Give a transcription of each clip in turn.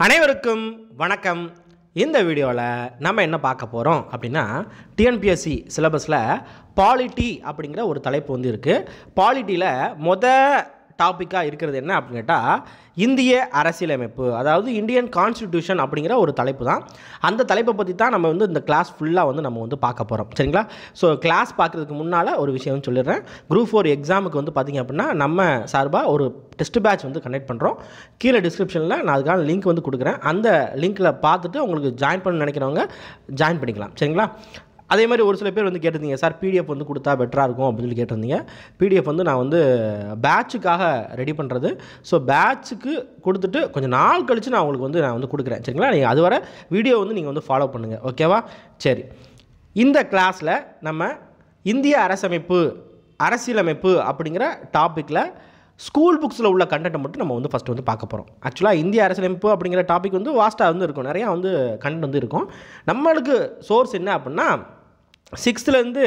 அனைவருக்கும் வணக்கம். இந்த வீடியோவில் நம்ம என்ன பார்க்க போகிறோம் அப்படின்னா, டிஎன்பிஎஸ்சி சிலபஸில் பாலிட்டி அப்படிங்கிற ஒரு தலைப்பு வந்து இருக்குது. பாலிட்டியில் டாப்பிக்காக இருக்கிறது என்ன அப்படின்னு கேட்டால், இந்திய அரசியலமைப்பு, அதாவது இந்தியன் கான்ஸ்டிடியூஷன் அப்படிங்கிற ஒரு தலைப்பு தான். அந்த தலைப்பை பற்றி தான் நம்ம வந்து இந்த கிளாஸ் ஃபுல்லாக வந்து நம்ம வந்து பார்க்க போகிறோம். சரிங்களா? ஸோ கிளாஸ் பார்க்குறதுக்கு முன்னால் ஒரு விஷயம் சொல்லிடுறேன். குரூப் 4 எக்ஸாமுக்கு வந்து பார்த்திங்க அப்படின்னா, நம்ம சார்பாக ஒரு டெஸ்ட் பேட்ச் வந்து கண்டக்ட் பண்ணுறோம். கீழே டிஸ்கிரிப்ஷனில் நான் அதுக்கான லிங்க் வந்து கொடுக்குறேன். அந்த லிங்க்கில் பார்த்துட்டு உங்களுக்கு ஜாயின் பண்ண நினைக்கிறவங்க ஜாயின் பண்ணிக்கலாம். சரிங்களா? அதே மாதிரி ஒரு சில பேர் வந்து கேட்டிருந்தீங்க, சார் பிடிஎஃப் வந்து கொடுத்தா பெட்டராக இருக்கும் அப்படின்னு சொல்லி கேட்டிருந்தீங்க. பிடிஎஃப் வந்து நான் வந்து பேட்சுக்காக ரெடி பண்ணுறது. ஸோ பேட்சுக்கு கொடுத்துட்டு கொஞ்சம் நாள் கழித்து நான் உங்களுக்கு நான் வந்து கொடுக்குறேன். சரிங்களா? நீங்கள் அது வர வீடியோ வந்து நீங்கள் வந்து ஃபாலோ பண்ணுங்கள். ஓகேவா? சரி, இந்த கிளாஸில் நம்ம இந்திய அரசியலமைப்பு அப்படிங்கிற டாப்பிக்கில் ஸ்கூல் புக்ஸில் உள்ள கண்டென்ட்டை மட்டும் நம்ம வந்து ஃபஸ்ட்டு வந்து பார்க்க போகிறோம். ஆக்சுவலாக இந்திய அரசியலமைப்பு அப்படிங்கிற டாபிக் வந்து வாஸ்ட்டாக வந்து இருக்கும், நிறையா வந்து கண்டென்ட் வந்து இருக்கும். நம்மளுக்கு சோர்ஸ் என்ன அப்படின்னா, 6th-லேருந்து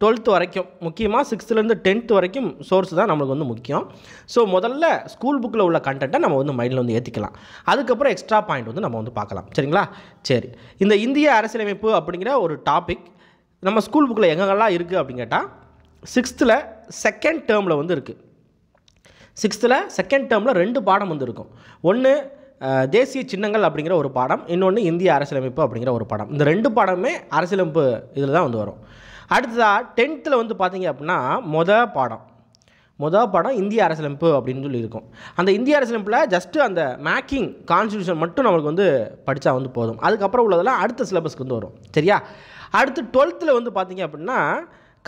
12th வரைக்கும், முக்கியமாக 6th-லேருந்து 10th வரைக்கும் சோர்ஸ் தான் நம்மளுக்கு வந்து முக்கியம். ஸோ முதல்ல ஸ்கூல் புக்கில் உள்ள கண்டென்ட்டை நம்ம வந்து மைண்டில் வந்து ஏற்றிக்கலாம். அதுக்கப்புறம் எக்ஸ்ட்ரா பாயிண்ட் வந்து நம்ம வந்து பார்க்கலாம். சரிங்களா? சரி, இந்த இந்திய அரசியலமைப்பு அப்படிங்கிற ஒரு டாபிக் நம்ம ஸ்கூல் புக்கில் எங்கெங்கெல்லாம் இருக்குது அப்படின்னு கேட்டால், 6th-ல் செகண்ட் டேர்மில் வந்து இருக்குது. 6th-ல் செகண்ட் டேர்மில் 2 பாடம் வந்து இருக்கும். ஒன்று தேசிய சின்னங்கள் அப்படிங்கிற ஒரு பாடம், இன்னொன்று இந்திய அரசியலமைப்பு அப்படிங்கிற ஒரு பாடம். இந்த 2 பாடமே அரசியலமைப்பு இதில் தான் வந்து வரும். அடுத்ததாக 10th-ல் வந்து பார்த்திங்க அப்படின்னா, மொதல் பாடம் இந்திய அரசியலமைப்பு அப்படின்னு சொல்லி இருக்கும். அந்த இந்திய அரசியலமைப்பில் ஜஸ்ட்டு அந்த மேக்கிங் கான்ஸ்டியூஷன் மட்டும் நம்மளுக்கு வந்து படித்தா வந்து போதும். அதுக்கப்புறம் உள்ளதெல்லாம் அடுத்த சிலபஸ்க்கு வந்து வரும். சரியா? அடுத்து 12th-ல் வந்து பார்த்திங்க அப்படின்னா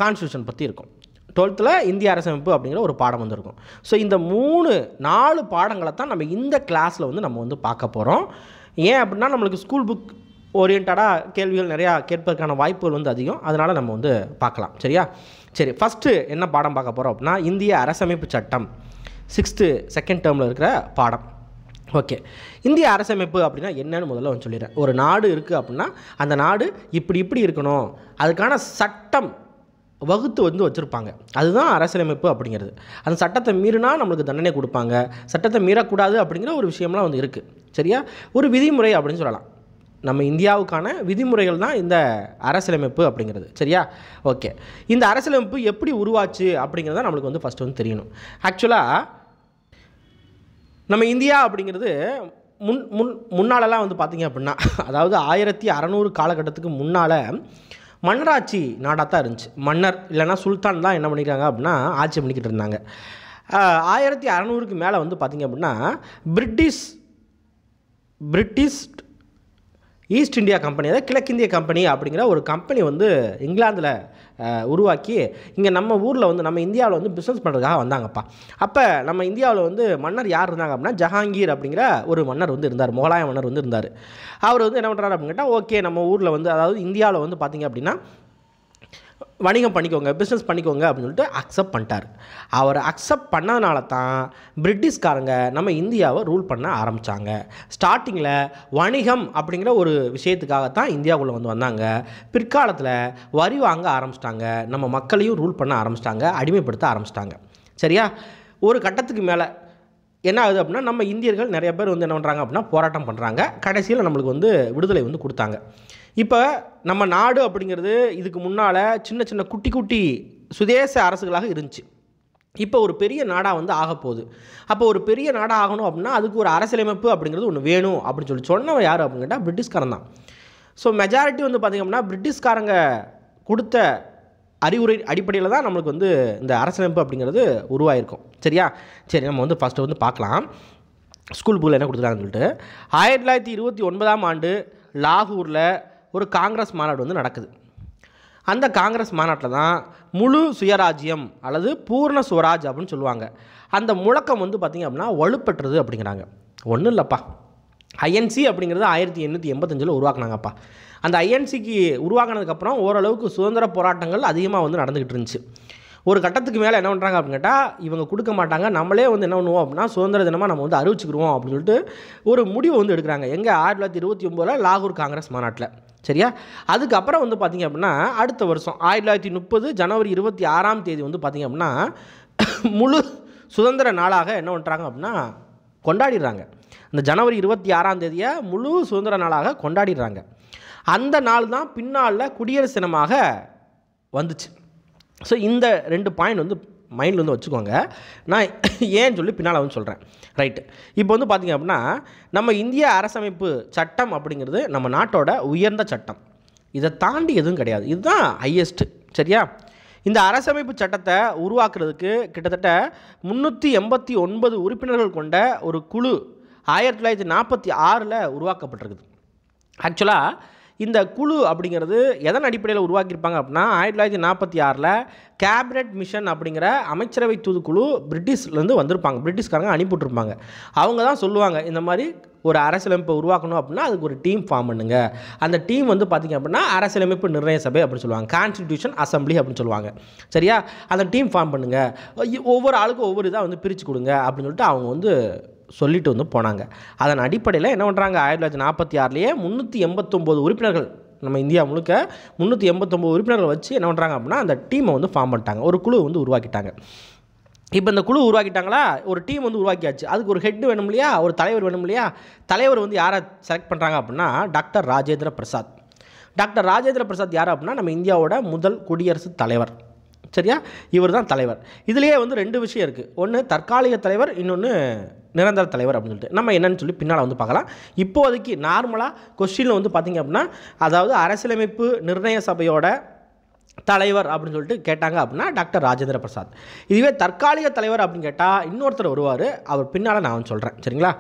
கான்ஸ்டியூஷன் பற்றி இருக்கும். 12th-ல் இந்திய அரசியலமைப்பு அப்படிங்கிற ஒரு பாடம் வந்து இருக்கும். ஸோ இந்த 4 பாடங்களை தான் நம்ம இந்த கிளாஸில் வந்து நம்ம வந்து பார்க்க போகிறோம். ஏன் அப்படின்னா, நம்மளுக்கு ஸ்கூல் புக் ஓரியன்டாக கேள்விகள் நிறையா கேட்பதற்கான வாய்ப்புகள் வந்து அதிகம். அதனால் நம்ம வந்து பார்க்கலாம். சரியா? சரி, ஃபஸ்ட்டு என்ன பாடம் பார்க்க போகிறோம் அப்படின்னா, இந்திய அரசமைப்பு சட்டம், 6th செகண்ட் டேர்மில் இருக்கிற பாடம். ஓகே, இந்திய அரசமைப்பு அப்படின்னா என்னன்னு முதல்ல வந்து சொல்லிடுறேன். ஒரு நாடு இருக்குது அப்படின்னா, அந்த நாடு இப்படி இருக்கணும், அதுக்கான சட்டம் வகுத்து வந்து வச்சுருப்பாங்க. அதுதான் அரசியலமைப்பு அப்படிங்கிறது. அந்த சட்டத்தை மீறினா நம்மளுக்கு தண்டனை கொடுப்பாங்க. சட்டத்தை மீறக்கூடாது அப்படிங்கிற ஒரு விஷயம்லாம் வந்து இருக்குது. சரியா? ஒரு விதிமுறை அப்படின்னு சொல்லலாம். நம்ம இந்தியாவுக்கான விதிமுறைகள் தான் இந்த அரசியலமைப்பு அப்படிங்கிறது. சரியா? ஓகே, இந்த அரசியலமைப்பு எப்படி உருவாச்சு அப்படிங்கிறத நம்மளுக்கு வந்து ஃபஸ்ட்டு வந்து தெரியணும். ஆக்சுவலாக நம்ம இந்தியா அப்படிங்கிறது முன்னாலெல்லாம் வந்து பார்த்திங்க அப்படின்னா, அதாவது 1600 காலகட்டத்துக்கு முன்னால் மன்னராட்சி நாடாக தான் இருந்துச்சு. மன்னர் இல்லைனா சுல்தான் தான் என்ன பண்ணிக்கிறாங்க அப்படின்னா ஆட்சி பண்ணிக்கிட்டு இருந்தாங்க. 1600க்கு மேலே வந்து பார்த்திங்க அப்படின்னா பிரிட்டிஷ் ஈஸ்ட் இந்தியா கம்பெனி, அதாவது கிழக்கிந்திய கம்பெனி அப்படிங்கிற ஒரு கம்பெனி வந்து இங்கிலாந்தில் உருவாக்கி இங்கே நம்ம ஊரில் வந்து நம்ம இந்தியாவில் வந்து பிஸ்னஸ் பண்ணுறதுக்காக வந்தாங்கப்பா. அப்போ நம்ம இந்தியாவில் வந்து மன்னர் யார் இருந்தாங்க அப்படின்னா, ஜஹாங்கீர் அப்படிங்கிற ஒரு மன்னர் வந்து இருந்தார், முகலாய மன்னர் வந்து இருந்தார். அவர் வந்து என்ன பண்ணுறாரு அப்படின்னு கேட்டால், ஓகே நம்ம ஊரில் வந்து, அதாவது இந்தியாவில் வந்து பார்த்திங்க அப்படின்னா வணிகம் பண்ணிக்கோங்க, பிஸ்னஸ் பண்ணிக்கோங்க அப்படின்னு சொல்லிட்டு அக்செப்ட் பண்ணிட்டார். அவர் அக்செப்ட் பண்ணதுனால தான் பிரிட்டிஷ்காரங்க நம்ம இந்தியாவை ரூல் பண்ண ஆரம்பித்தாங்க. ஸ்டார்டிங்கில் வணிகம் அப்படிங்கிற ஒரு விஷயத்துக்காகத்தான் இந்தியாவுக்குள்ளே வந்து வந்தாங்க. பிற்காலத்தில் வரி வாங்க ஆரம்பிச்சிட்டாங்க, நம்ம மக்களையும் ரூல் பண்ண ஆரம்பிச்சிட்டாங்க, அடிமைப்படுத்த ஆரம்பிச்சிட்டாங்க. சரியா? ஒரு கட்டத்துக்கு மேலே என்ன ஆகுது அப்படின்னா, நம்ம இந்தியர்கள் நிறைய பேர் வந்து என்ன பண்ணுறாங்க அப்படின்னா போராட்டம் பண்ணுறாங்க. கடைசியில் நம்மளுக்கு வந்து விடுதலை வந்து கொடுத்தாங்க. இப்போ நம்ம நாடு அப்படிங்கிறது இதுக்கு முன்னால் சின்ன குட்டி சுதேச அரசுகளாக இருந்துச்சு. இப்போ ஒரு பெரிய நாடாக வந்து ஆகப்போகுது. அப்போ ஒரு பெரிய நாடாக ஆகணும் அப்படின்னா அதுக்கு ஒரு அரசியலமைப்பு அப்படிங்கிறது ஒன்று வேணும் அப்படின்னு சொல்லி சொன்னவன் யார் அப்படின்னு கேட்டால் பிரிட்டிஷ்காரன் தான். ஸோ மெஜாரிட்டி வந்து பார்த்திங்க அப்படின்னா பிரிட்டிஷ்காரங்க கொடுத்த அறிவுரை அடிப்படையில் தான் நம்மளுக்கு வந்து இந்த அரசியலமைப்பு அப்படிங்கிறது உருவாயிருக்கும். சரியா? சரி, நம்ம வந்து ஃபஸ்ட்டு வந்து பார்க்கலாம் ஸ்கூல் புக்கில் என்ன கொடுத்துருக்காங்கன்னு சொல்லிட்டு. 1929ஆம் ஆண்டு லாகூரில் ஒரு காங்கிரஸ் மாநாடு வந்து நடக்குது. அந்த காங்கிரஸ் மாநாட்டில் தான் முழு சுயராஜ்யம் அல்லது பூர்ண சுவராஜ் அப்படின்னு சொல்லுவாங்க. அந்த முழக்கம் வந்து பார்த்திங்க அப்படின்னா வலுப்பெற்றது அப்படிங்கிறாங்க. ஒன்றும் இல்லைப்பா, ஐஎன்சி அப்படிங்கிறது 1885 உருவாக்குனாங்கப்பா. அந்த ஐஎன்சிக்கு உருவாக்கினதுக்கப்புறம் ஓரளவுக்கு சுதந்திர போராட்டங்கள் அதிகமாக வந்து நடந்துக்கிட்டு இருந்துச்சு. ஒரு கட்டத்துக்கு மேலே என்ன பண்ணுறாங்க அப்படின்னு கேட்டால், இவங்க கொடுக்க மாட்டாங்க, நம்மளே வந்து என்ன பண்ணுவோம் அப்படின்னா சுதந்திர தினமாக நம்ம வந்து அறிவிச்சுக்கிடுவோம் அப்படின்னு சொல்லிட்டு ஒரு முடிவு வந்து எடுக்கிறாங்க. எங்கே? 1929 லாகூர் காங்கிரஸ் மாநாட்டில். சரியா? அதுக்கப்புறம் வந்து பார்த்திங்க அப்படின்னா அடுத்த வருஷம் 1930 ஜனவரி 26ஆம் தேதி வந்து பார்த்திங்க அப்படின்னா முழு சுதந்திர நாளாக என்ன பண்ணுறாங்க அப்படின்னா கொண்டாடிடுறாங்க. இந்த ஜனவரி 26ஆம் தேதியை முழு சுதந்திர நாளாக கொண்டாடிடுறாங்க. அந்த நாள் தான் பின்னால் குடியரசு தினமாக வந்துச்சு. ஸோ இந்த 2 பாயிண்ட் வந்து மைண்டில் வந்து வச்சுக்கோங்க. நான் ஏன்னு சொல்லி பின்னால் வந்து சொல்கிறேன். ரைட்டு. இப்போ வந்து பார்த்திங்க அப்படின்னா நம்ம இந்திய அரசமைப்பு சட்டம் அப்படிங்கிறது நம்ம நாட்டோட உயர்ந்த சட்டம். இதை தாண்டி எதுவும் கிடையாது. இதுதான் ஹையஸ்ட்டு. சரியா? இந்த அரசமைப்பு சட்டத்தை உருவாக்குறதுக்கு கிட்டத்தட்ட 389 உறுப்பினர்கள் கொண்ட ஒரு குழு 1946 உருவாக்கப்பட்டிருக்குது. ஆக்சுவலாக இந்த குழு அப்படிங்கிறது எதன் அடிப்படையில் உருவாக்கியிருப்பாங்க அப்படின்னா 1946 கேபினட் மிஷன் அப்படிங்கிற அமைச்சரவை தூதுக்குழு பிரிட்டிஷ்லேருந்து வந்திருப்பாங்க. பிரிட்டிஷ்காரங்க அனுப்பிவிட்ருப்பாங்க. அவங்க தான் சொல்லுவாங்க, இந்த மாதிரி ஒரு அரசியலமைப்பை உருவாக்கணும் அப்படின்னா அதுக்கு ஒரு டீம் ஃபார்ம் பண்ணுங்க. அந்த டீம் வந்து பார்த்திங்க அப்படின்னா அரசியலமைப்பு நிர்ணய சபை அப்படின்னு சொல்லுவாங்க, கான்ஸ்டிடியூஷன் அசம்பிளி அப்படின்னு சொல்லுவாங்க. சரியா? அந்த டீம் ஃபார்ம் பண்ணுங்கள், ஒவ்வொரு ஆளுக்கும் ஒவ்வொரு இதாக வந்து பிரித்து கொடுங்க அப்படின்னு சொல்லிட்டு அவங்க வந்து சொல்லிட்டு வந்து போனாங்க. அதன் அடிப்படையில் என்ன பண்ணுறாங்க, 1946 389 உறுப்பினர்கள், நம்ம இந்தியா முழுக்க 389 உறுப்பினர்கள் வச்சு என்ன பண்ணுறாங்க அப்படின்னா அந்த டீமை வந்து ஃபார்ம் பண்ணிட்டாங்க. ஒரு குழு வந்து உருவாக்கிட்டாங்க. இப்போ இந்த குழு உருவாக்கிட்டாங்களா, ஒரு டீம் வந்து உருவாக்கியாச்சு. அதுக்கு ஒரு ஹெட் வேணும் இல்லையா, ஒரு தலைவர் வேணும் இல்லையா. தலைவர் வந்து யாரை செலக்ட் பண்ணுறாங்க அப்படின்னா டாக்டர் ராஜேந்திர பிரசாத். டாக்டர் ராஜேந்திர பிரசாத் யார் அப்படின்னா நம்ம இந்தியாவோட முதல் குடியரசுத் தலைவர். சரியா? இவர் தான் தலைவர். இதுலேயே வந்து 2 விஷயம் இருக்குது. ஒன்று தற்காலிக தலைவர், இன்னொன்று நிரந்தர தலைவர் அப்படின்னு சொல்லிட்டு நம்ம என்னன்னு சொல்லி பின்னால் வந்து பார்க்கலாம். இப்போதைக்கு நார்மலாக கொஸ்டினில் வந்து பார்த்திங்க அப்படின்னா அதாவது அரசியலமைப்பு நிர்ணய சபையோட தலைவர் அப்படின்னு சொல்லிட்டு கேட்டாங்க அப்படின்னா டாக்டர் ராஜேந்திர பிரசாத். இதுவே தற்காலிக தலைவர் அப்படின்னு கேட்டால் இன்னொருத்தர் வருவார், அவர் பின்னால் நான் வந்து சொல்கிறேன். சரிங்களா?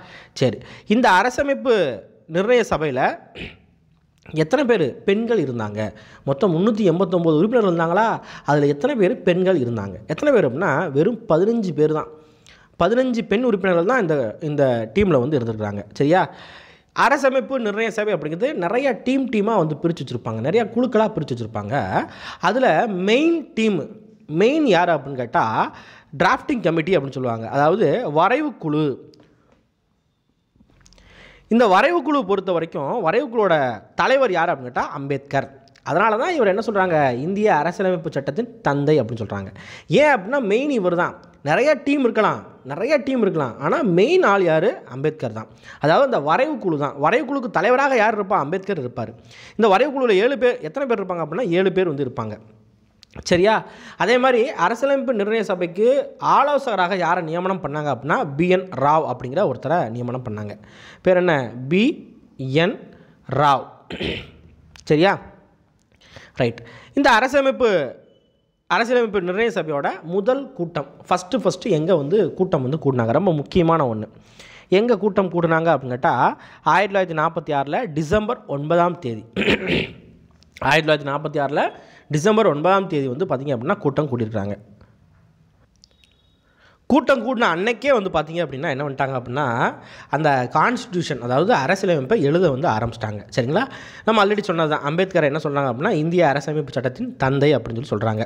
சரி. இந்த அரசமைப்பு நிர்ணய சபையில் எத்தனை பேர் பெண்கள் இருந்தாங்க? மொத்தம் 389 உறுப்பினர்கள் இருந்தாங்களா? அதில் எத்தனை பேர் பெண்கள் இருந்தாங்க? எத்தனை பேர் அப்படின்னா வெறும் 15 பேர் தான். 15 பெண் உறுப்பினர்கள் தான் இந்த டீமில் வந்து இருந்துருக்குறாங்க. சரியா? அரசமைப்பு நிர்ணய சபை அப்படிங்கிறது நிறைய டீமாக வந்து பிரித்து வச்சுருப்பாங்க, நிறையா குழுக்களாக பிரித்து வச்சுருப்பாங்க. அதில் மெயின் யார் அப்படின்னு கேட்டால் டிராஃப்டிங் கமிட்டி அப்படின்னு சொல்லுவாங்க, அதாவது வரைவு குழு. இந்த வரைவு குழு பொறுத்த வரைக்கும் வரைவு குழுவோட தலைவர் யார் அப்படின்னு கேட்டால் அம்பேத்கர். அதனால தான் இவர் என்ன சொல்கிறாங்க, இந்திய அரசியலமைப்பு சட்டத்தின் தந்தை அப்படின்னு சொல்கிறாங்க. ஏன் அப்படின்னா மெயின் இவர் தான். நிறைய டீம் இருக்கலாம், ஆனால் மெயின் ஆள் யார்? அம்பேத்கர் தான். அதாவது இந்த வரைவு குழு தான். வரைவு குழுக்கு தலைவராக யார் இருப்பா? அம்பேத்கர் இருப்பார். இந்த வரைவு குழுவில் 7 பேர், எத்தனை பேர் இருப்பாங்க அப்படின்னா 7 பேர் வந்து இருப்பாங்க. சரியா? அதே மாதிரி அரசியலமைப்பு நிர்ணய சபைக்கு ஆலோசகராக யாரை நியமனம் பண்ணாங்க அப்படின்னா பிஎன் ராவ் அப்படிங்கிற ஒருத்தரை நியமனம் பண்ணாங்க. பேர் என்ன? பிஎன் ராவ். சரியா? ரைட். இந்த அரசியலமைப்பு நிர்ணய சபையோட முதல் கூட்டம் ஃபஸ்ட்டு எங்கே வந்து கூட்டம் வந்து கூட்டினாங்க, ரொம்ப முக்கியமான ஒன்று. எங்கே கூட்டம் கூட்டினாங்க அப்படின்னு கேட்டால் 1946 டிசம்பர் 9ஆம் தேதி 1946 டிசம்பர் 9ஆம் தேதி வந்து பார்த்திங்க அப்படின்னா கூட்டம் கூட்டியிருக்காங்க. கூட்டம் கூட்டின அன்னைக்கே வந்து பார்த்திங்க அப்படின்னா என்ன பண்ணிட்டாங்க அப்படின்னா அந்த கான்ஸ்டிடியூஷன், அதாவது அரசியலமைப்பை எழுத வந்து ஆரம்பிச்சிட்டாங்க. சரிங்களா? நம்ம ஆல்ரெடி சொன்னது தான், அம்பேத்கர் என்ன சொல்கிறாங்க அப்படின்னா இந்திய அரசியலமைப்பு சட்டத்தின் தந்தை அப்படின்னு சொல்லி சொல்கிறாங்க.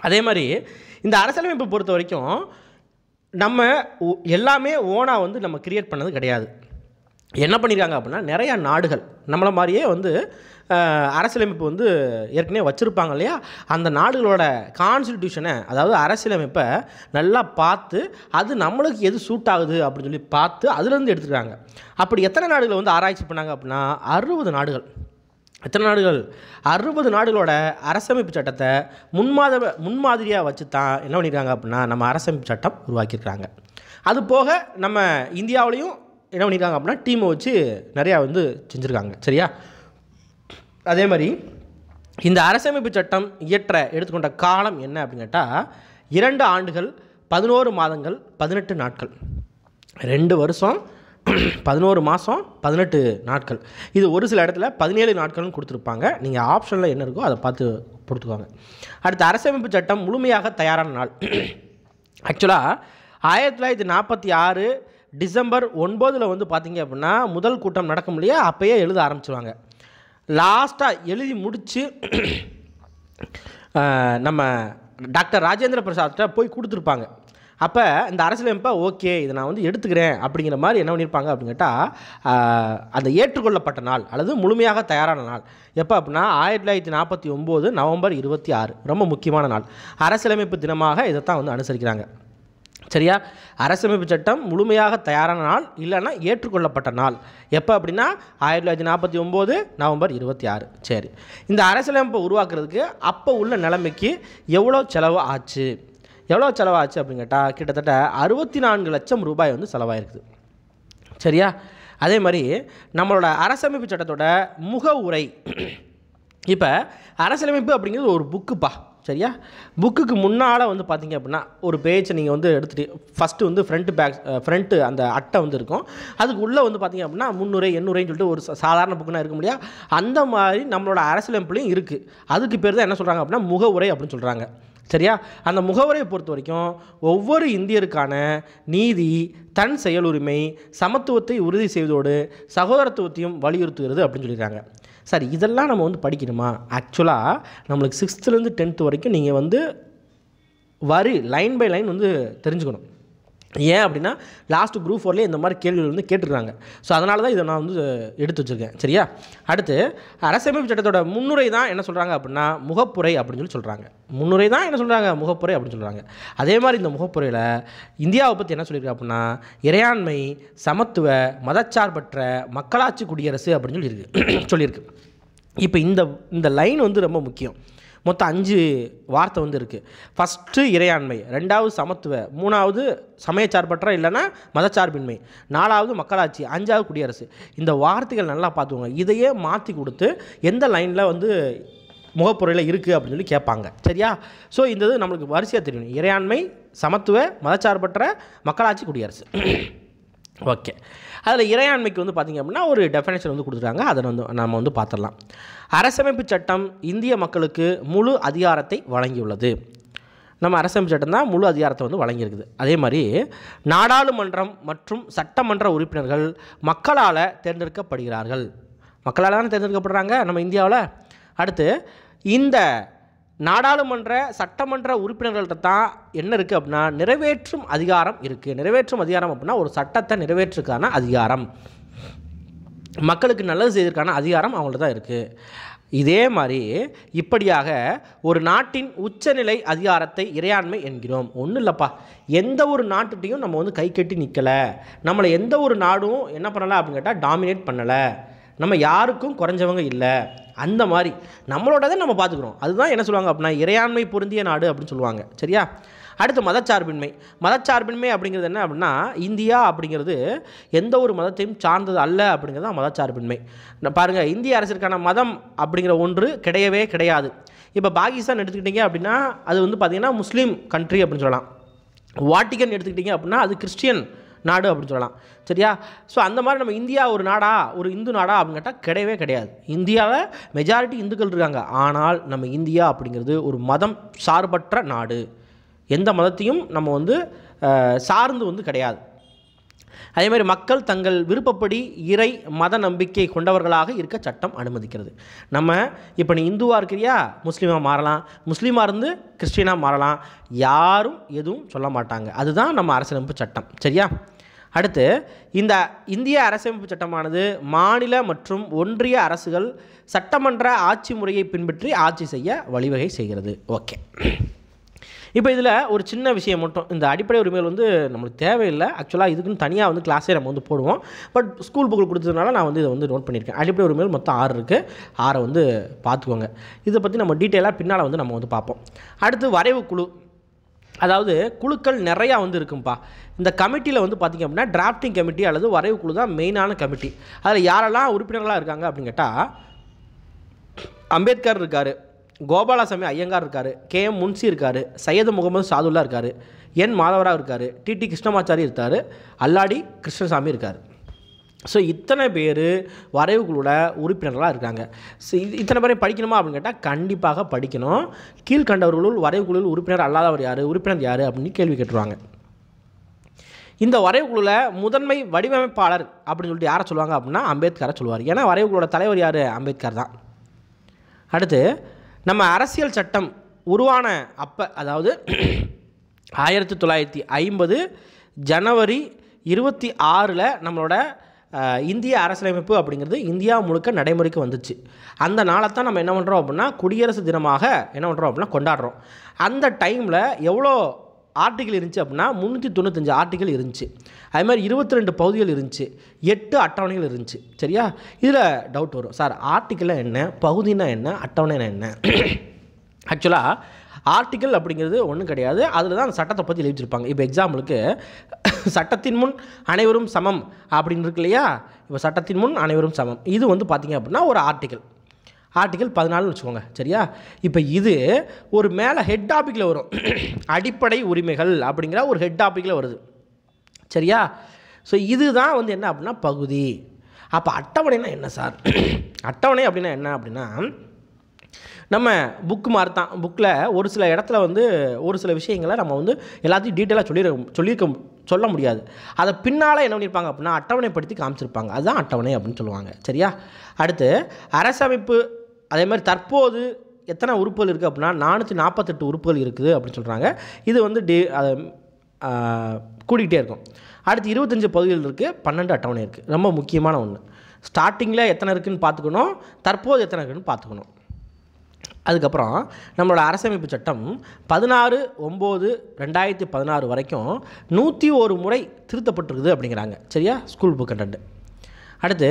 அதே மாதிரி இந்த அரசியலமைப்பை பொறுத்த வரைக்கும் நம்ம எல்லாமே ஓனாக வந்து நம்ம கிரியேட் பண்ணது கிடையாது. என்ன பண்ணியிருக்காங்க அப்படின்னா நிறையா நாடுகள் நம்மளை மாதிரியே வந்து அரசியலமைப்பு வந்து ஏற்கனவே வச்சுருப்பாங்க இல்லையா, அந்த நாடுகளோட கான்ஸ்டிடியூஷனை, அதாவது அரசியலமைப்பை நல்லா பார்த்து அது நம்மளுக்கு எது சூட் ஆகுது அப்படின்னு சொல்லி பார்த்து அதுலேருந்து எடுத்துருக்காங்க. அப்படி எத்தனை நாடுகளை வந்து ஆராய்ச்சி பண்ணாங்க அப்படின்னா 60 நாடுகள். எத்தனை நாடுகள்? 60 நாடுகளோட அரசமைப்பு சட்டத்தை முன்மாதிரியாக வச்சு தான் என்ன பண்ணியிருக்காங்க அப்படின்னா நம்ம அரசமைப்பு சட்டம் உருவாக்கியிருக்காங்க. அது போக நம்ம இந்தியாவிலையும் என்ன பண்ணியிருக்காங்க அப்படின்னா டீமை வச்சு நிறையா வந்து செஞ்சுருக்காங்க. சரியா? அதே மாதிரி இந்த அரசமைப்பு சட்டம் இயற்ற எடுத்துக்கொண்ட காலம் என்ன அப்படின்னு கேட்டால் 2 ஆண்டுகள் 11 மாதங்கள் 18 நாட்கள். 2 வருஷம் 11 மாதம் 18 நாட்கள். இது ஒரு சில இடத்துல 17 நாட்கள்னு கொடுத்துருப்பாங்க. நீங்கள் ஆப்ஷனில் என்ன இருக்கோ அதை பார்த்து கொடுத்துக்கோங்க. அடுத்த அரசமைப்பு சட்டம் முழுமையாக தயாரான நாள் ஆக்சுவலாக 1946 டிசம்பர் 9 வந்து பார்த்திங்க அப்படின்னா முதல் கூட்டம் நடக்கும் இல்லையா, அப்போயே எழுத ஆரம்பிச்சுருவாங்க. லாஸ்ட்டாக எழுதி முடித்து நம்ம டாக்டர் ராஜேந்திர பிரசாத்கிட்ட போய் கொடுத்துருப்பாங்க. அப்போ இந்த அரசியலமைப்பை ஓகே இதை நான் வந்து எடுத்துக்கிறேன் அப்படிங்கிற மாதிரி என்ன பண்ணியிருப்பாங்க அப்படின்னு கேட்டால் அந்த ஏற்றுக்கொள்ளப்பட்ட நாள் அல்லது முழுமையாக தயாரான நாள் எப்போ அப்படின்னா 1949 நவம்பர் 26 ரொம்ப முக்கியமான நாள். அரசியலமைப்பு தினமாக இதைத்தான் வந்து அனுசரிக்கிறாங்க. சரியா? அரசமைப்பு சட்டம் முழுமையாக தயாரான நாள் இல்லைன்னா ஏற்றுக்கொள்ளப்பட்ட நாள் எப்போ அப்படின்னா 1949 நவம்பர் 26. சரி, இந்த அரசியலமைப்பை உருவாக்குறதுக்கு அப்போ உள்ள நிலைமைக்கு எவ்வளோ செலவு ஆச்சு அப்படின்னு கேட்டால் கிட்டத்தட்ட 64 லட்சம் ரூபாய் வந்து செலவாயிருக்குது. சரியா? அதே மாதிரி நம்மளோட அரசமைப்பு சட்டத்தோட முகவுரை. இப்போ அரசியலமைப்பு அப்படிங்கிறது ஒரு புக்குப்பா. சரியா? புக்குக்கு முன்னால் வந்து பார்த்திங்க அப்படின்னா ஒரு பேஜை நீங்கள் வந்து எடுத்துகிட்டு ஃபஸ்ட்டு வந்து ஃப்ரண்ட்டு அந்த அட்டை வந்து இருக்கும். அதுக்கு உள்ளே வந்து பார்த்திங்க அப்படின்னா 300 800 சொல்லிட்டு ஒரு சாதாரண புக்குனா இருக்க முடியாது. அந்த மாதிரி நம்மளோட அரசியலமைப்புலையும் இருக்குது. அதுக்கு பேர் தான் என்ன சொல்கிறாங்க அப்படின்னா முகவுரை அப்படின்னு சொல்கிறாங்க. சரியா? அந்த முகவரையை பொறுத்த வரைக்கும் ஒவ்வொரு இந்தியருக்கான நீதி, தன் செயலுரிமை, சமத்துவத்தை உறுதி செய்வதோடு சகோதரத்துவத்தையும் வலியுறுத்துகிறது அப்படின்னு சொல்லியிருக்காங்க. சரி, இதெல்லாம் நம்ம வந்து படிக்கணுமா? ஆக்சுவலாக நம்மளுக்கு 6th to 10th வரைக்கும் நீங்கள் வந்து லைன் பை லைன் வந்து தெரிஞ்சுக்கணும். ஏன் அப்படின்னா லாஸ்ட்டு குரூப் 4லேயே இந்த மாதிரி கேள்விகள் வந்து கேட்டுருக்காங்க. ஸோ அதனால தான் இதை நான் வந்து எடுத்து வச்சுருக்கேன். சரியா? அடுத்து அரசமைப்பு சட்டத்தோட முன்னுரை தான் என்ன சொல்கிறாங்க அப்படின்னா முகப்புரை அப்படின்னு சொல்கிறாங்க. முன்னுரை தான் என்ன சொல்கிறாங்க முகப்புரை அப்படின்னு சொல்கிறாங்க. அதே மாதிரி இந்த முகப்புரையில் இந்தியாவை பற்றி என்ன சொல்லியிருக்கு அப்படின்னா இறையாண்மை, சமத்துவ, மதச்சார்பற்ற மக்களாட்சி குடியரசு அப்படின்னு சொல்லியிருக்கு. இப்போ இந்த லைன் வந்து ரொம்ப முக்கியம். மொத்தம் 5 வார்த்தை வந்து இருக்குது. ஃபஸ்ட்டு இறையாண்மை, 2வது சமத்துவ, 3வது சமயச்சார்பற்ற இல்லைன்னா மதச்சார்பின்மை, 4வது மக்களாட்சி, 5வது குடியரசு. இந்த வார்த்தைகள் நல்லா பார்த்துக்கோங்க. இதையே மாற்றி கொடுத்து எந்த லைனில் வந்து முகப்புரையில் இருக்குது அப்படின்னு சொல்லி கேட்பாங்க. சரியா? ஸோ இந்த இது நம்மளுக்கு வரிசையாக தெரியணும். இறையாண்மை, சமத்துவ, மதச்சார்பற்ற, மக்களாட்சி, குடியரசு. ஓகே, அதில் இறையாண்மைக்கு வந்து பார்த்திங்க அப்படின்னா ஒரு டெஃபினேஷன் வந்து கொடுத்துருக்காங்க. அதை வந்து நம்ம வந்து பார்த்துடலாம். அரசமைப்பு சட்டம் இந்திய மக்களுக்கு முழு அதிகாரத்தை வழங்கியுள்ளது. நம்ம அரசமைப்பு சட்டம் தான் முழு அதிகாரத்தை வந்து வழங்கியிருக்குது. அதே மாதிரி நாடாளுமன்றம் மற்றும் சட்டமன்ற உறுப்பினர்கள் மக்களால் தேர்ந்தெடுக்கப்படுகிறார்கள். மக்களால் தானே தேர்ந்தெடுக்கப்படுறாங்க நம்ம இந்தியாவில். அடுத்து இந்த நாடாளுமன்ற சட்டமன்ற உறுப்பினர்கள்ட்ட தான் என்ன இருக்குது அப்படின்னா நிறைவேற்றும் அதிகாரம் இருக்குது. நிறைவேற்றும் அதிகாரம் அப்படின்னா ஒரு சட்டத்தை நிறைவேற்றுக்கான அதிகாரம், மக்களுக்கு நல்லது செய்வதற்கான அதிகாரம் அவங்கள்ட்ட தான் இருக்குது. இதே மாதிரி இப்படியாக ஒரு நாட்டின் உச்சநிலை அதிகாரத்தை இறையாண்மை என்கிறோம். ஒன்றும் இல்லைப்பா, எந்த ஒரு நாட்டுகிட்டையும் நம்ம வந்து கை கட்டி நிற்கலை, நம்மளை எந்த ஒரு நாடும் என்ன பண்ணலை அப்படின்னு கேட்டால் டாமினேட் பண்ணலை, நம்ம யாருக்கும் குறைஞ்சவங்க இல்லை, அந்த மாதிரி நம்மளோடதை நம்ம பார்த்துக்குறோம். அதுதான் என்ன சொல்லுவாங்க அப்படின்னா இறையாண்மை பொருந்திய நாடு அப்படின்னு சொல்லுவாங்க. சரியா? அடுத்து மதச்சார்பின்மை. மதச்சார்பின்மை அப்படிங்கிறது என்ன அப்படின்னா இந்தியா அப்படிங்கிறது எந்த ஒரு மதத்தையும் சார்ந்தது அல்ல அப்படிங்கிறது தான் மதச்சார்பின்மை. பாருங்கள், இந்திய அரசிற்கான மதம் அப்படிங்கிற ஒன்று கிடையவே கிடையாது. இப்போ பாகிஸ்தான் எடுத்துக்கிட்டிங்க அப்படின்னா அது வந்து பார்த்திங்கன்னா முஸ்லீம் கண்ட்ரி அப்படின்னு சொல்லலாம். வாட்டிகன் எடுத்துக்கிட்டிங்க அப்படின்னா அது கிறிஸ்டியன் நாடு அப்படின்னு சொல்லலாம். சரியா? ஸோ அந்த மாதிரி நம்ம இந்தியா ஒரு நாடா, ஒரு இந்து நாடா அப்படின்னு கேட்டால் கிடையவே கிடையாது. இந்தியாவில் மெஜாரிட்டி இந்துக்கள் இருக்காங்க. ஆனால் நம்ம இந்தியா அப்படிங்கிறது ஒரு மதம் சார்பற்ற நாடு. எந்த மதத்தையும் நம்ம வந்து சார்ந்து வந்து கிடையாது. அதே மாதிரி மக்கள் தங்கள் விருப்பப்படி இறை மத நம்பிக்கை கொண்டவர்களாக இருக்க சட்டம் அனுமதிக்கிறது. நம்ம இப்போ நீ இந்துவாக இருக்கிறியா, முஸ்லீமாக மாறலாம், முஸ்லீமாக இருந்து கிறிஸ்டினாக மாறலாம், யாரும் எதுவும் சொல்ல மாட்டாங்க. அதுதான் நம்ம அரசியலமைப்பு சட்டம். சரியா? அடுத்து இந்த இந்திய அரசமைப்பு சட்டமானது மாநில மற்றும் ஒன்றிய அரசுகள் சட்டமன்ற ஆட்சி முறையை பின்பற்றி ஆட்சி செய்ய வழிவகை செய்கிறது. ஓகே, இப்போ இதில் ஒரு சின்ன விஷயம் மட்டும், இந்த அடிப்படை உரிமைகள் வந்து நம்மளுக்கு தேவையில்லை. ஆக்சுவலாக இதுக்குன்னு தனியாக வந்து கிளாஸே நம்ம வந்து போடுவோம். பட் ஸ்கூல் புக்கில் கொடுத்ததுனால நான் வந்து இதை வந்து நோட் பண்ணியிருக்கேன். அடிப்படை உரிமைகள் மொத்தம் 6 இருக்குது. 6 வந்து பார்த்துக்கோங்க. இதை பற்றி நம்ம டீட்டெயிலாக பின்னால் வந்து நம்ம வந்து பார்ப்போம். அடுத்து வரைவு குழு, அதாவது குழுக்கள் நிறையா வந்து இருக்கும்பா. இந்த கமிட்டியில் வந்து பார்த்திங்க அப்படின்னா டிராஃப்டிங் கமிட்டி அல்லது வரைவு குழு தான் மெயினான கமிட்டி. அதில் யாரெல்லாம் உறுப்பினர்களாக இருக்காங்க அப்படின்னு கேட்டால் அம்பேத்கர் இருக்கார், கோபாலசாமி ஐயங்கார் இருக்கார், KM முன்சி இருக்கார், சையது முகமது சாதுல்லா இருக்கார், N மாதவராவ் இருக்கார், TT கிருஷ்ணமாச்சாரி இருக்கார், அல்லாடி கிருஷ்ணசாமி இருக்கார். ஸோ இத்தனை பேர் வரைவுக்குள்ள உறுப்பினர்களாக இருக்காங்க. ஸோ இத்தனை பேரை படிக்கணுமா அப்படின்னு கேட்டால் கண்டிப்பாக படிக்கணும். கீழ்கண்டவர்களுள் வரைவுக்குழுவில் உறுப்பினர் அல்லாதவர் யார், உறுப்பினர் யார் அப்படின்னு கேள்வி கேட்டுருவாங்க. இந்த வரைவுக்குழுவில் முதன்மை வடிவமைப்பாளர் அப்படின்னு சொல்லிட்டு யாரை சொல்லுவாங்க அப்படின்னா அம்பேத்கரை சொல்லுவார். ஏன்னா வரைவுக்குழுவோட தலைவர் யார், அம்பேத்கர் தான். அடுத்து நம்ம அரசியல் சட்டம் உருவான அப்போ, அதாவது 1950 ஜனவரி 26 நம்மளோட இந்திய அரசியலமைப்பு அப்படிங்கிறது இந்தியா முழுக்க நடைமுறைக்கு வந்துச்சு. அந்த நாளை தான் நம்ம என்ன பண்ணுறோம் அப்படின்னா குடியரசு தினமாக என்ன பண்ணுறோம் அப்படின்னா கொண்டாடுறோம். அந்த டைமில் எவ்வளோ ஆர்டிக்கல் இருந்துச்சு அப்படின்னா 395 ஆர்டிக்கல் இருந்துச்சு. அது மாதிரி 22 பகுதிகள் இருந்துச்சு, 8 அட்டவணைகள் இருந்துச்சு. சரியா? இதில் டவுட் வரும், சார் ஆர்டிக்கல்னா என்ன, பகுதினா என்ன, அட்டவணைனா என்ன? ஆக்சுவலாக ஆர்டிக்கல் அப்படிங்கிறது ஒன்றும் கிடையாது, அதில் தான் அந்த சட்டத்தை பற்றி எழுதிச்சிருப்பாங்க. இப்போ எக்ஸாம்பிளுக்கு சட்டத்தின் முன் அனைவரும் சமம் அப்படின்னு இருக்கு இல்லையா? இப்போ சட்டத்தின் முன் அனைவரும் சமம், இது வந்து பார்த்திங்க அப்படின்னா ஒரு ஆர்டிக்கல் 14 வச்சுக்கோங்க. சரியா? இப்போ இது ஒரு மேலே ஹெட் டாப்பிக்கில் வரும், அடிப்படை உரிமைகள் அப்படிங்கிற ஒரு ஹெட் டாப்பிக்கில் வருது. சரியா? ஸோ இதுதான் வந்து என்ன அப்படின்னா பகுதி. அப்போ அட்டவணைனா என்ன சார்? அட்டவணை அப்படின்னா என்ன அப்படின்னா, நம்ம புக்கு மாதிரி தான். புக்கில் ஒரு சில இடத்துல வந்து ஒரு சில விஷயங்களை நம்ம வந்து எல்லாத்தையும் டீட்டெயிலாக சொல்ல முடியாது. அதை பின்னால் என்ன பண்ணியிருப்பாங்க அப்படின்னா அட்டவணைப்படுத்தி காமிச்சிருப்பாங்க. அதுதான் அட்டவணை அப்படின்னு சொல்லுவாங்க. சரியா? அடுத்து அரசமைப்பு, அதே மாதிரி தற்போது எத்தனை உறுப்புகள் இருக்குது அப்படின்னா 448 உறுப்புகள் இருக்குது அப்படின்னு சொல்கிறாங்க. இது வந்து கூட்டிகிட்டே இருக்கும். அடுத்து 25 பகுதிகள் இருக்குது, 12 அட்டவணை இருக்குது. ரொம்ப முக்கியமான ஒன்று. ஸ்டார்டிங்கில் எத்தனை இருக்குதுன்னு பார்த்துக்கணும், தற்போது எத்தனை இருக்குதுன்னு பார்த்துக்கணும். அதுக்கப்புறம் நம்மளோட அரசமைப்பு சட்டம் 16/9/2016 வரைக்கும் 101 முறை திருத்தப்பட்டிருக்குது அப்படிங்கிறாங்க. சரியா? School book content. அடுத்து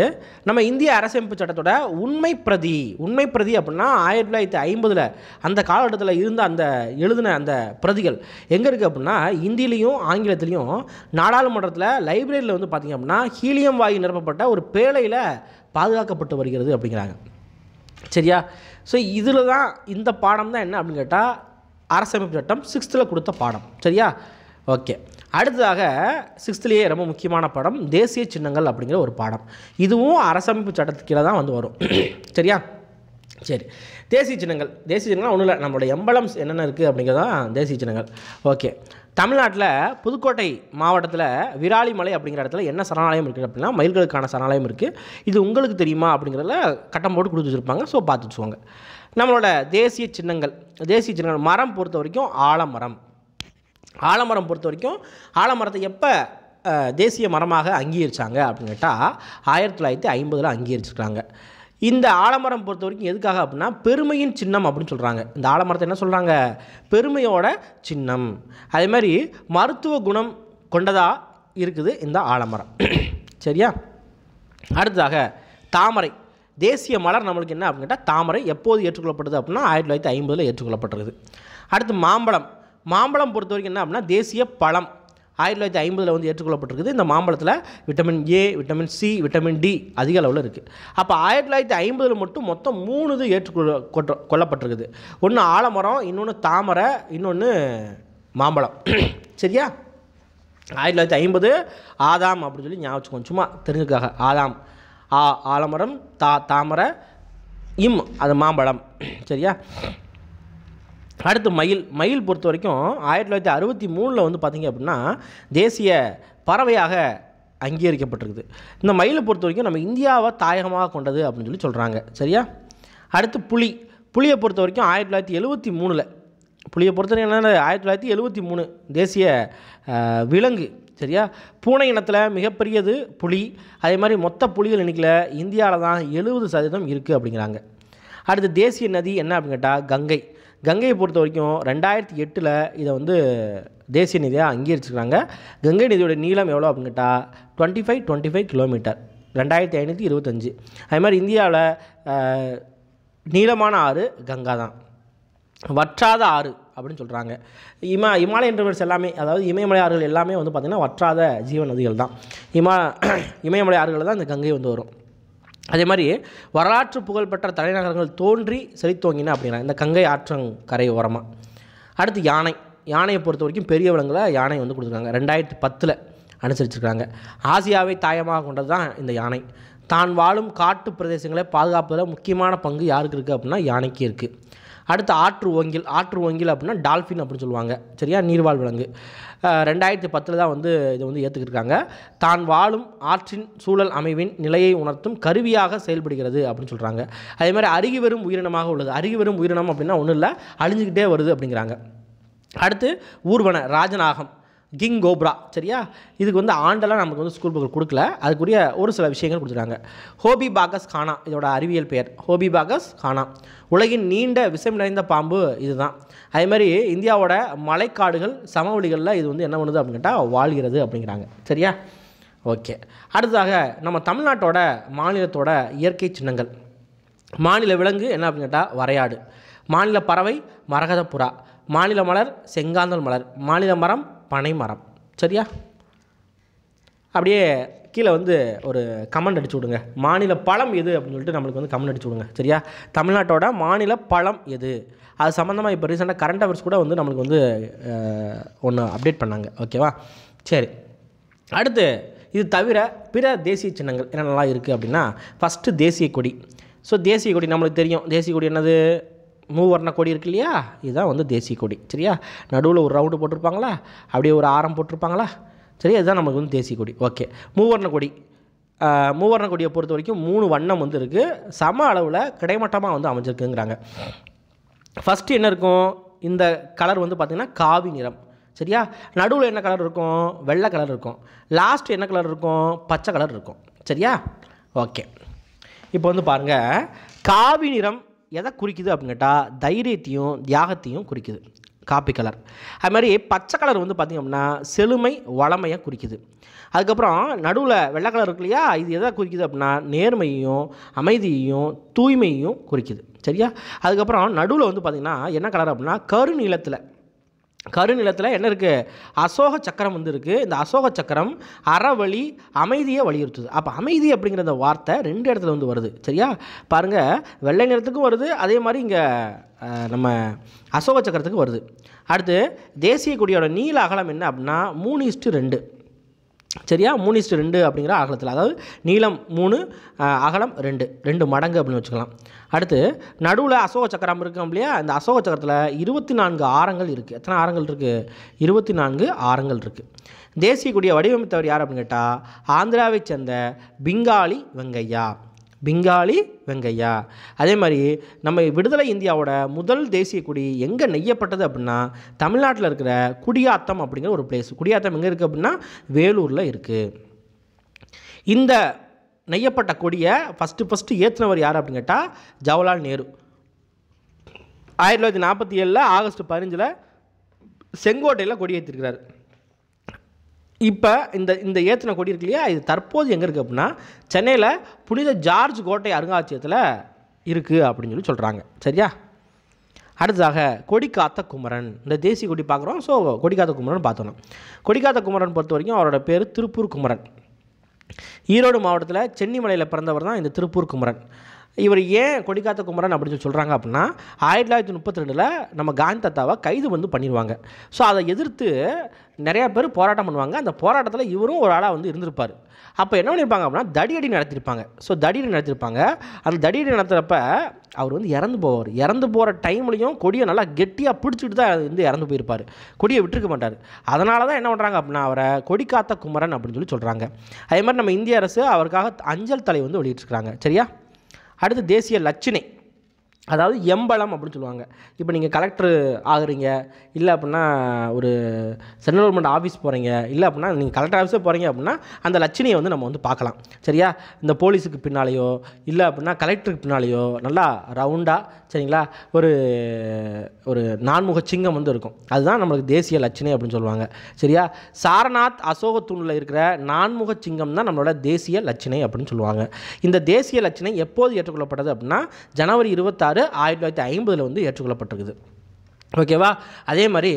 நம்ம இந்திய அரசமைப்பு சட்டத்தோட உண்மை பிரதி அப்படின்னா 1950 அந்த காலகட்டத்தில் இருந்த அந்த எழுதின அந்த பிரதிகள் எங்கே இருக்குது அப்படின்னா ஹிந்திலையும் ஆங்கிலத்திலையும் நாடாளுமன்றத்தில் லைப்ரரியில் வந்து பார்த்திங்க அப்படின்னா ஹீலியம் வாயு நிரப்பப்பட்ட ஒரு பேழையில் பாதுகாக்கப்பட்டு வருகிறது அப்படிங்கிறாங்க. சரியா? ஸோ இதில் தான் இந்த பாடம் தான் என்ன அப்படின்னு கேட்டால் அரசமைப்பு சட்டம் 6th கொடுத்த பாடம். சரியா? ஓகே. அடுத்ததாக 6thலேயே ரொம்ப முக்கியமான பாடம் தேசிய சின்னங்கள் அப்படிங்கிற ஒரு பாடம். இதுவும் அரசமைப்பு சட்டத்துக்கு கீழே தான் வந்து வரும். சரியா? சரி, தேசிய சின்னங்கள் ஒன்றும் இல்லை, நம்மளோட எம்பளம்ஸ் என்னென்ன இருக்குது அப்படிங்கிறதான் தேசிய சின்னங்கள். ஓகே. தமிழ்நாட்டில் புதுக்கோட்டை மாவட்டத்தில் விராலிமலை அப்படிங்கிற இடத்துல என்ன சரணாலயம் இருக்குது அப்படின்னா மயில்களுக்கான சரணாலயம் இருக்குது. இது உங்களுக்கு தெரியுமா அப்படிங்கிறத கட்டம் போட்டு கொடுத்து வச்சுருப்பாங்க. ஸோ பார்த்து வச்சுக்கோங்க. நம்மளோட தேசிய சின்னங்கள் மரம் பொறுத்த வரைக்கும் ஆலமரம் பொறுத்த வரைக்கும் ஆலமரத்தை எப்போ தேசிய மரமாக அங்கீகரித்தாங்க அப்படின்னு கேட்டால் 1950 அங்கீகரிச்சிருக்காங்க. இந்த ஆலமரம் பொறுத்த வரைக்கும் எதுக்காக அப்படின்னா பெருமையின் சின்னம் அப்படின்னு சொல்கிறாங்க. இந்த ஆலமரத்தை என்ன சொல்கிறாங்க? பெருமையோட சின்னம். அதே மாதிரி மருத்துவ குணம் கொண்டதாக இருக்குது இந்த ஆலமரம். சரியா? அடுத்ததாக தாமரை, தேசிய மலர் நம்மளுக்கு என்ன அப்படின்னு கேட்டால் தாமரை. எப்போது ஏற்றுக்கொள்ளப்படுது அப்படின்னா 1950 ஏற்றுக்கொள்ளப்பட்டிருக்குது. அடுத்து மாம்பழம் பொறுத்த வரைக்கும் என்ன அப்படின்னா தேசிய பழம் 1950 வந்து ஏற்றுக்கொள்ளப்பட்டிருக்குது. இந்த மாம்பழத்தில் vitamin A, vitamin C, vitamin D அதிக அளவில் இருக்குது. அப்போ 1950 மட்டும் மொத்தம் 3 இது கொள்ளப்பட்டிருக்குது. ஒன்று ஆலமரம், இன்னொன்று தாமரை, இன்னொன்று மாம்பழம். சரியா? 1950 ஆதாம் அப்படின்னு சொல்லி ஞாபகம் வச்சுக்கோங்க, சும்மா தெரிஞ்சுக்காக. ஆதாம் ஆலமரம், தாமரை, அது மாம்பழம். சரியா? அடுத்து மயில் பொறுத்த வரைக்கும் 1963 வந்து பார்த்திங்க அப்படின்னா தேசிய பறவையாக அங்கீகரிக்கப்பட்டிருக்குது. இந்த மயிலை பொறுத்த வரைக்கும் நம்ம இந்தியாவை தாயகமாக கொண்டது அப்படின்னு சொல்கிறாங்க. சரியா? அடுத்து புலியை பொறுத்த வரைக்கும் 1973 புலியை பொறுத்த வரைக்கும் என்னென்ன 1973 தேசிய விலங்கு. சரியா? பூனை இனத்தில் மிகப்பெரியது புலி. அதே மாதிரி மொத்த புலிகள் எண்ணிக்கையில் இந்தியாவில் தான் 70% இருக்குது அப்படிங்கிறாங்க. அடுத்து தேசிய நதி என்ன அப்படின்னு கேட்டால் கங்கையை பொறுத்த வரைக்கும் 2008 இதை வந்து தேசிய நதியாக அங்கீகரிச்சிருக்காங்க. கங்கை நதியோட நீளம் எவ்வளோ அப்படின்னு கேட்டால் 25 கிலோமீட்டர், 2525. அதே மாதிரி இந்தியாவில் நீளமான ஆறு கங்கா தான், வற்றாத ஆறு அப்படின்னு சொல்கிறாங்க. இமாலயன் ரிவர்ஸ் எல்லாமே, அதாவது இமயமலை ஆறுகள் எல்லாமே வந்து பார்த்திங்கன்னா வற்றாத ஜீவ நதிகள் தான். இமயமலை ஆறுகளில் தான் இந்த கங்கை வந்து வரும். அதே மாதிரி வரலாற்று புகழ்பெற்ற தலைநகரங்கள் தோன்றி செழித்தோங்கின அப்படிங்கிறாங்க இந்த கங்கை ஆற்றங்கரை ஓரமாக. அடுத்து யானையை பொறுத்த வரைக்கும் பெரிய விலங்குல யானை வந்து கொடுத்துருக்காங்க, 2010 அனுசரிச்சிருக்காங்க. ஆசியாவை தாயமாக கொண்டது தான் இந்த யானை. தான் வாழும் காட்டு பிரதேசங்களை பாதுகாப்பதில் முக்கியமான பங்கு யாருக்கு இருக்குது அப்படின்னா யானைக்கு இருக்குது. அடுத்து ஆற்று ஓங்கில் அப்படின்னா டால்ஃபின் அப்படின்னு சொல்லுவாங்க. சரியா? நீர்வாழ் விலங்கு. 2010 தான் வந்து இதை வந்து ஏற்றுக்கிருக்காங்க. தான் வாழும் ஆற்றின் சூழல் அமைவின் நிலையை உணர்த்தும் கருவியாக செயல்படுகிறது அப்படின்னு சொல்கிறாங்க. அதே மாதிரி அருகி வரும் உயிரினமாக உள்ளது. அருகி வரும் உயிரினம் அப்படின்னா ஒன்றும் இல்லை, அழிஞ்சிக்கிட்டே வருது அப்படிங்கிறாங்க. அடுத்து ஊர்வன கிங் கோப்ரா. சரியா, இதுக்கு வந்து ஆண்டெல்லாம் நமக்கு வந்து ஸ்கூல் புக்கில் கொடுக்கல, அதுக்குரிய ஒரு சில விஷயங்கள் கொடுத்துருக்காங்க. ஹோபிபாகஸ் கானா இதோட அறிவியல் பெயர், ஹோபிபாகஸ் கானா. உலகின் நீண்ட விஷம் நிறைந்த பாம்பு இதுதான். அதே மாதிரி இந்தியாவோட மலைக்காடுகள் சமவெளிகளில் இது வந்து என்ன பண்ணுது அப்படின்னு கேட்டால் வாழ்கிறது அப்படிங்கிறாங்க. சரியா, ஓகே. அடுத்ததாக நம்ம தமிழ்நாட்டோட மாநிலத்தோட இயற்கை சின்னங்கள். மாநில விலங்கு என்ன அப்படின்னு கேட்டால் வரையாடு. மாநில பறவை மரகத புறா. மாநில மலர் செங்காந்தல் மலர். மாநில மரம் பனை மரம். சரியா, அப்படியே கீழே வந்து ஒரு கமெண்ட் அடிச்சு விடுங்க, மாநில பழம் எது அப்படின்னு சொல்லிட்டு நம்மளுக்கு வந்து கமெண்ட் அடிச்சு விடுங்க. சரியா, தமிழ்நாட்டோட மாநில பழம் எது, அது சம்மந்தமாக இப்போ ரீசெண்டாக கரண்ட் அஃபேர்ஸ் கூட வந்து நம்மளுக்கு வந்து ஒன்று அப்டேட் பண்ணாங்க. ஓகேவா, சரி. அடுத்து இது தவிர பிற தேசிய சின்னங்கள் என்னென்னலாம் இருக்குது அப்படின்னா, ஃபஸ்ட்டு தேசிய கொடி. ஸோ தேசிய கொடி நம்மளுக்கு தெரியும், தேசிய கொடி என்னது, மூவர்ண கொடி இருக்கு இல்லையா, இதுதான் வந்து தேசிய கொடி. சரியா, நடுவில் ஒரு ரவுண்டு போட்டிருப்பாங்களா, அப்படியே ஒரு ஆரம் போட்டிருப்பாங்களா, சரி, அதுதான் நமக்கு வந்து தேசிய கொடி. ஓகே, மூவர்ண கொடி. மூவர்ண கொடியை பொறுத்த வரைக்கும் 3 வண்ணம் வந்து இருக்குது, சம அளவில் கிடைமட்டமாக வந்து அமைஞ்சிருக்குங்கிறாங்க. ஃபஸ்ட்டு என்ன இருக்கும், இந்த கலர் வந்து பார்த்திங்கன்னா காவி நிறம். சரியா, நடுவில் என்ன கலர் இருக்கும், வெள்ளை கலர் இருக்கும். லாஸ்ட் என்ன கலர் இருக்கும், பச்சை கலர் இருக்கும். சரியா, ஓகே. இப்போ வந்து பாருங்கள், காவி நிறம் எதை குறிக்குது அப்படின்னு கேட்டால் தைரியத்தையும் தியாகத்தையும் குறிக்குது, காப்பி கலர். அது மாதிரி பச்சை கலர் வந்து பார்த்திங்க அப்படின்னா செழுமை வளமையை குறிக்குது. அதுக்கப்புறம் நடுவில் வெள்ளை கலர் இருக்கு இல்லையா, இது எதை குறிக்குது அப்படின்னா நேர்மையையும் அமைதியையும் தூய்மையையும் குறிக்குது. சரியா, அதுக்கப்புறம் நடுவில் வந்து பார்த்திங்கன்னா என்ன கலர் அப்படின்னா கருநிலத்தில் என்ன இருக்குது, அசோக சக்கரம் வந்து இருக்குது. இந்த அசோக சக்கரம் அறவழி அமைதியை வலியுறுத்துது. அப்போ அமைதி அப்படிங்கிற அந்த வார்த்தை 2 இடத்துல வந்து வருது. சரியா, பாருங்கள், வெள்ளை நிறத்துக்கும் வருது, அதே மாதிரி இங்கே நம்ம அசோக சக்கரத்துக்கு வருது. அடுத்து தேசிய கொடியோட நீள அகலம் என்ன அப்படின்னா 3:2. சரியா, 3:2 அப்படிங்கிற அகலத்தில், அதாவது நீளம் 3 அகலம் 2 மடங்கு அப்படின்னு வச்சுக்கலாம். அடுத்து நடுவில் அசோக சக்கரம் இருக்கும் இல்லையா, இந்த அசோக சக்கரத்தில் 24 ஆரங்கள் இருக்குது. எத்தனை ஆரங்கள் இருக்குது, 24 ஆரங்கள் இருக்குது. தேசிய கொடியை வடிவமைத்தவர் யார் அப்படின்னு கேட்டால் ஆந்திராவை சேர்ந்த பிங்காலி வெங்கையா. அதே மாதிரி நம்ம விடுதலை இந்தியாவோட முதல் தேசிய கொடி எங்கே நெய்யப்பட்டது அப்படின்னா தமிழ்நாட்டில் இருக்கிற குடியாத்தம் அப்படிங்கிற ஒரு பிளேஸ். குடியாத்தம் எங்கே இருக்குது அப்படின்னா வேலூரில் இருக்குது. இந்த நெய்யப்பட்ட கொடியை ஃபஸ்ட்டு ஏற்றினவர் யார் அப்படின்னு கேட்டால் ஜவஹர்லால் நேரு. 1947 ஆகஸ்ட் 15 செங்கோட்டையில் கொடி ஏற்றிருக்கிறார். இப்போ இந்த ஏற்றின கொடி இருக்கு இல்லையா, இது தற்போது எங்கே இருக்குது அப்படின்னா சென்னையில் புனித ஜார்ஜ் கோட்டை அருங்காட்சியகத்தில் இருக்குது அப்படின்னு சொல்லி சொல்கிறாங்க. சரியா, அடுத்ததாக கொடிக்காத்த குமரன். இந்த தேசிய கொடி பார்க்குறோம், ஸோ கொடிக்காத்த குமரன் பார்த்தோம். கொடிக்காத்த குமரன் பொறுத்த வரைக்கும் அவரோட பேர் திருப்பூர் குமரன். ஈரோடு மாவட்டத்தில் சென்னிமலையில் பிறந்தவர் தான் இந்த திருப்பூர் குமரன். இவர் ஏன் கொடிக்காத்த குமரன் அப்படின்னு சொல்லி சொல்கிறாங்க அப்படின்னா 1932 நம்ம காந்தி தாத்தாவை கைது வந்து பண்ணிடுவாங்க. ஸோ அதை எதிர்த்து நிறையா பேர் போராட்டம் பண்ணுவாங்க. அந்த போராட்டத்தில் இவரும் ஒரு ஆளாக வந்து இருந்திருப்பார். அப்போ என்ன பண்ணியிருப்பாங்க அப்படின்னா தடியடி நடத்தியிருப்பாங்க. ஸோ தடியடி நடத்தியிருப்பாங்க. அந்த தடியடி நடத்துகிறப்ப அவர் வந்து இறந்து போகிற டைம்லையும் கொடியை நல்லா கெட்டியாக பிடிச்சிட்டு தான் வந்து இறந்து போயிருப்பார். கொடியை விட்டுருக்க மாட்டார். அதனால தான் என்ன பண்ணுறாங்க அப்படின்னா அவரை கொடிக்காத்த குமரன் அப்படின்னு சொல்லி சொல்கிறாங்க. அதே மாதிரி நம்ம இந்திய அரசு அவருக்காக அஞ்சல் தலை வந்து வெளியிட்டிருக்கிறாங்க. சரியா, அடுத்து தேசிய லட்சணை, அதாவது எம்பளம் அப்படின்னு சொல்லுவாங்க. இப்போ நீங்கள் கலெக்டர் ஆகுறீங்க, இல்லை அப்படின்னா ஒரு சென்ட்ரல் கவர்மெண்ட் ஆஃபீஸ் போகிறீங்க, இல்லை அப்படின்னா நீங்கள் கலெக்டர் ஆஃபீஸே போகிறீங்க அப்படின்னா அந்த லட்சணையை வந்து நம்ம வந்து பார்க்கலாம். சரியா, இந்த போலீஸுக்கு பின்னாலேயோ இல்லை அப்படின்னா கலெக்டருக்கு பின்னாலேயோ நல்லா ரவுண்டாக சரிங்களா ஒரு நான்முக சிங்கம் வந்து இருக்கும். அதுதான் நம்மளுக்கு தேசிய லட்சணை அப்படின்னு சொல்லுவாங்க. சரியா, சாரநாத் அசோகத்தூணில் இருக்கிற நான்முக சிங்கம் தான் நம்மளோட தேசிய லட்சணை அப்படின்னு சொல்லுவாங்க. இந்த தேசிய லட்சணை எப்போது ஏற்றுக்கொள்ளப்பட்டது அப்படின்னா ஜனவரி 26, 1950 வந்து ஏற்றுக்கொள்ளப்பட்டிருக்குது. ஓகேவா, அதே மாதிரி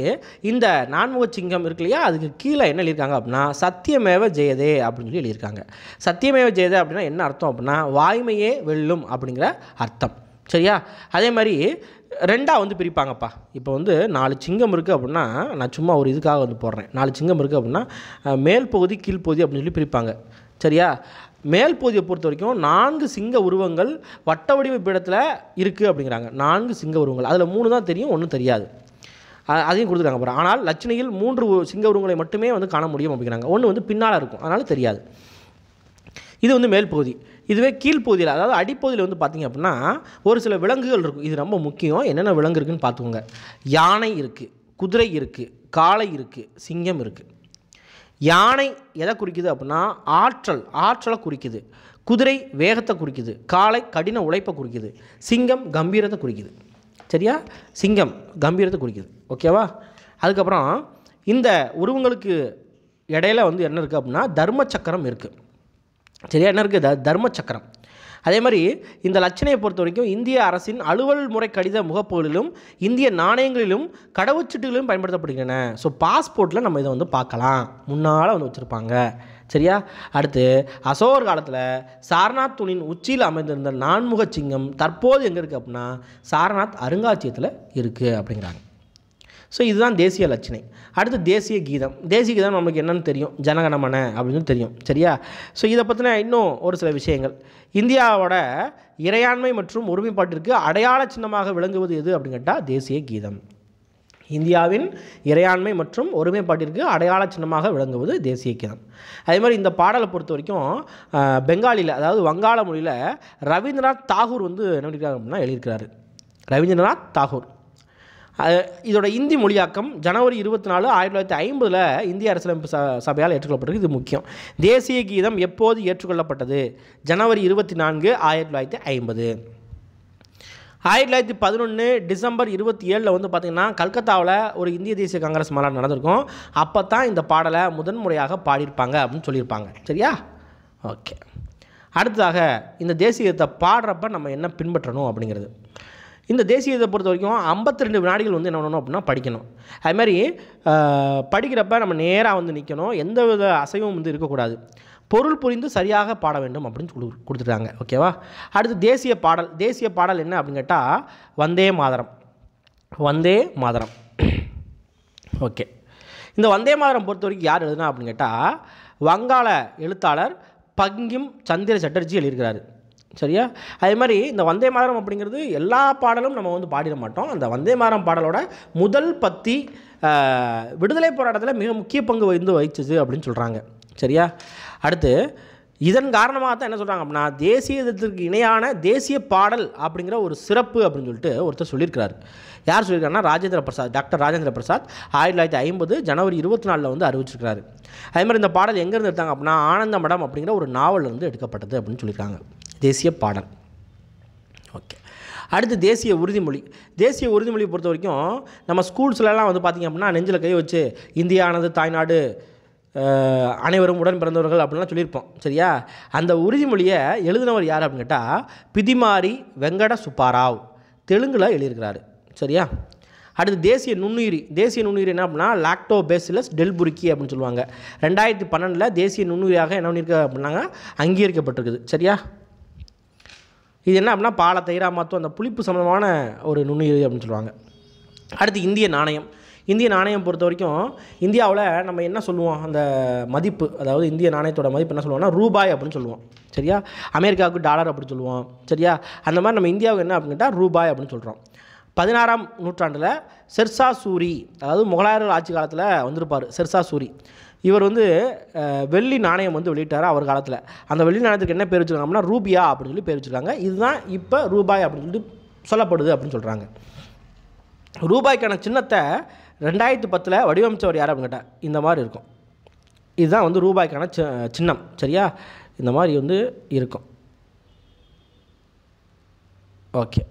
இந்த நான்முக சிங்கம் இருக்கு இல்லையா, அதுக்கு கீழே என்ன எழுதியிருக்காங்க அப்படின்னா சத்தியமேவ ஜெயதே அப்படின்னு சொல்லி எழுதியிருக்காங்க. சத்தியமேவ ஜெயதே அப்படின்னா என்ன அர்த்தம் அப்படின்னா வாய்மையே வெல்லும் அப்படிங்கிற அர்த்தம். சரியா, அதே மாதிரி 2ஆக வந்து பிரிப்பாங்கப்பா. இப்போ வந்து 4 சிங்கம் இருக்குது அப்படின்னா நான் சும்மா ஒரு இதுக்காக வந்து போடுறேன். 4 சிங்கம் இருக்குது அப்படின்னா மேல் பகுதி கீழ்ப்பகுதி அப்படின்னு சொல்லி பிரிப்பாங்க. சரியா, மேல் பகுதியை பொறுத்த வரைக்கும் 4 சிங்க உருவங்கள் வட்ட வடிவ பீடத்தில் இருக்குது அப்படிங்கிறாங்க. 4 சிங்க உருவங்கள், அதில் 3 தான் தெரியும், 1 தெரியாது. அதையும் கொடுத்துருக்காங்க பாரு. ஆனால் லட்சணையில் 3 சிங்க உருவங்களை மட்டுமே வந்து காண முடியும் அப்படிங்கிறாங்க. 1 வந்து பின்னால் இருக்கும், அதனால் தெரியாது. இது வந்து மேல் பகுதி. இதுவே கீழ்ப்பகுதியில் அதாவது அடிப்பகுதியில் வந்து பார்த்திங்க அப்படின்னா ஒரு சில விலங்குகள் இருக்கும். இது ரொம்ப முக்கியம். என்னென்ன விலங்கு இருக்குதுன்னு பார்த்துக்கோங்க. யானை இருக்குது, குதிரை இருக்குது, காளை இருக்குது, சிங்கம் இருக்குது. யானை எதை குறிக்குது அப்படின்னா ஆற்றலை குறிக்குது. குதிரை வேகத்தை குறிக்குது. காளை கடின உழைப்பை குறிக்குது. சிங்கம் கம்பீரத்தை குறிக்குது. சரியா? சிங்கம் கம்பீரத்தை குறிக்குது. ஓகேவா? அதுக்கப்புறம் இந்த உருவங்களுக்கு இடையில வந்து என்ன இருக்குது அப்படின்னா தர்ம சக்கரம் இருக்குது. சரியா? என்ன இருக்குது? தர்ம சக்கரம். அதே மாதிரி இந்த லட்சணையை பொறுத்த வரைக்கும் இந்திய அரசின் அலுவல் முறை கடித முகப்புகளிலும் இந்திய நாணயங்களிலும் கடவுச்சீட்டுகளிலும் பயன்படுத்தப்படுகின்றன. ஸோ பாஸ்போர்ட்டில் நம்ம இதை வந்து பார்க்கலாம், முன்னால் வந்து வச்சுருப்பாங்க. சரியா? அடுத்து அசோகர் காலத்தில் சாரநாத் தூணின் உச்சியில் அமைந்திருந்த நான்முக சிங்கம் தற்போது எங்கே இருக்குது அப்படின்னா சாரநாத் அருங்காட்சியகத்தில் இருக்குது அப்படிங்கிறாங்க. ஸோ இதுதான் தேசிய லட்சணை. அடுத்து தேசிய கீதம். தேசிய கீதம் நமக்கு என்னென்னு தெரியும், ஜனகணமன அப்படின்னு தெரியும். சரியா? ஸோ இதை பற்றின இன்னும் ஒரு சில விஷயங்கள். இந்தியாவோட இறையாண்மை மற்றும் ஒருமைப்பாட்டிற்கு அடையாள சின்னமாக விளங்குவது எது அப்படின்னு கேட்டால் தேசிய கீதம். இந்தியாவின் இறையாண்மை மற்றும் ஒருமைப்பாட்டிற்கு அடையாள சின்னமாக விளங்குவது தேசிய கீதம். அதே மாதிரி இந்த பாடலை பொறுத்த வரைக்கும் பெங்காலியில், அதாவது வங்காள மொழியில் ரவீந்திரநாத் தாகூர் வந்து என்ன பண்ணியிருக்காங்க அப்படின்னா எழுதியிருக்கிறாரு. ரவீந்திரநாத் தாகூர். இதோட இந்தி மொழியாக்கம் ஜனவரி 24, 1950 இந்திய அரசியலமைப்பு சபையால் ஏற்றுக்கொள்ளப்பட்டது. இது முக்கியம். தேசிய கீதம் எப்போது ஏற்றுக்கொள்ளப்பட்டது? ஜனவரி 24, 1950. 1911 டிசம்பர் 27 வந்து பார்த்திங்கன்னா கல்கத்தாவில் ஒரு இந்திய தேசிய காங்கிரஸ் மாநாடு நடந்திருக்கும். அப்போ தான் இந்த பாடலை முதன்முறையாக பாடியிருப்பாங்க அப்படின்னு சொல்லியிருப்பாங்க. சரியா? ஓகே. அடுத்ததாக இந்த தேசிய கீதத்தை பாடுறப்ப நம்ம என்ன பின்பற்றணும் அப்படிங்கிறது. இந்த தேசிய கீதத்தை பொறுத்த வரைக்கும் 52 வினாடிகள் வந்து என்ன பண்ணணும் அப்படின்னா படிக்கணும். அதுமாதிரி படிக்கிறப்ப நம்ம நேராக வந்து நிற்கணும், எந்த வித அசைவும் வந்து இருக்கக்கூடாது, பொருள் புரிந்து சரியாக பாட வேண்டும் அப்படின்னு கொடுத்துருக்காங்க. ஓகேவா? அடுத்து தேசிய பாடல் என்ன அப்படின்னு கேட்டால் வந்தே மாதரம். ஓகே. இந்த வந்தே மாதரம் பொறுத்த வரைக்கும் யார் எழுதுனா அப்படின்னு கேட்டால் வங்காள எழுத்தாளர் பங்கிம் சந்திர சட்டர்ஜி எழுதியிருக்கிறாரு. சரியா? அதே மாதிரி இந்த வந்தே மாதரம் அப்படிங்கிறது எல்லா பாடலும் நம்ம வந்து பாடிட மாட்டோம். அந்த வந்தே மாதரம் பாடலோட முதல் பத்தி விடுதலை போராட்டத்தில் மிக முக்கிய பங்கு வகிச்சது அப்படின்னு சொல்கிறாங்க. சரியா? அடுத்து இதன் காரணமாக தான் என்ன சொல்கிறாங்க அப்படின்னா தேசியத்திற்கு இணையான தேசிய பாடல் அப்படிங்கிற ஒரு சிறப்பு அப்படின்னு சொல்லிட்டு ஒருத்தர் சொல்லியிருக்கிறார். யார் சொல்லியிருக்காருன்னா டாக்டர் ராஜேந்திர பிரசாத் 1950 ஜனவரி 24 வந்து அறிவிச்சிருக்கிறாரு. அதே மாதிரி இந்த பாடல் எங்கேருந்து எடுத்தாங்க அப்படின்னா ஆனந்த மடம் அப்படிங்கிற ஒரு நாவல் வந்து எடுக்கப்பட்டது அப்படின்னு சொல்லியிருக்காங்க. தேசிய பாடல். ஓகே. அடுத்து தேசிய உறுதிமொழி பொறுத்த வரைக்கும் நம்ம ஸ்கூல்ஸ்லாம் வந்து பார்த்திங்க அப்படின்னா நெஞ்சில் கை வச்சு இந்தியானது தாய்நாடு, அனைவரும் உடன் பிறந்தவர்கள் அப்படின்லாம் சொல்லியிருப்போம். சரியா? அந்த உறுதிமொழியை எழுதினவர் யார் அப்படின்னு கேட்டால் பிதிமாரி வெங்கட சுப்பாராவ், தெலுங்கில் எழுதியிருக்கிறாரு. சரியா? அடுத்து தேசிய நுண்ணுயிரி என்ன அப்படின்னா லாக்டோபேசிலஸ் டெல்புரிக்கி அப்படின்னு சொல்லுவாங்க. 2012 தேசிய நுண்ணுயிரியாக என்ன பண்ணியிருக்க அப்படின்னாங்க அங்கீகரிக்கப்பட்டிருக்குது. சரியா? இது என்ன அப்படின்னா பாலை தயிரா மாற்றும் அந்த புளிப்பு சம்பந்தமான ஒரு நுண்ணுயிரி அப்படின்னு சொல்லுவாங்க. அடுத்து இந்திய நாணயம் பொறுத்த வரைக்கும் இந்தியாவில் நம்ம என்ன சொல்லுவோம், அந்த மதிப்பு, அதாவது இந்திய நாணயத்தோட மதிப்பு என்ன சொல்லுவோம்னா ரூபாய் அப்படின்னு சொல்லுவோம். சரியா? அமெரிக்காவுக்கு டாலர் அப்படின்னு சொல்லுவோம். சரியா? அந்த மாதிரி நம்ம இந்தியாவுக்கு என்ன அப்படின்னு கேட்டால் ரூபாய் அப்படின்னு சொல்கிறோம். 16ஆம் நூற்றாண்டில் ஷெர்ஷா சூரி, அதாவது முகலாயர்கள் ஆட்சி காலத்தில் வந்திருப்பார் ஷெர்ஷா சூரி. இவர் வந்து வெள்ளி நாணயம் வந்து வெளியிட்டார் அவர் காலத்தில். அந்த வெள்ளி நாணயத்துக்கு என்ன பேர் வச்சுருக்காங்க அப்படின்னா ரூபியா அப்படின்னு சொல்லி பேர் வச்சுருக்காங்க. இதுதான் இப்போ ரூபாய் அப்படின்னு சொல்லிட்டு சொல்லப்படுது அப்படின்னு சொல்கிறாங்க. ரூபாய்க்கான சின்னத்தை 2010 வடிவமைச்சவர் யார் அப்படின்னு கேட்டால் இந்த மாதிரி இருக்கும். இதுதான் வந்து ரூபாய்க்கான சின்னம். சரியா? இந்த மாதிரி வந்து இருக்கும். ஓகே.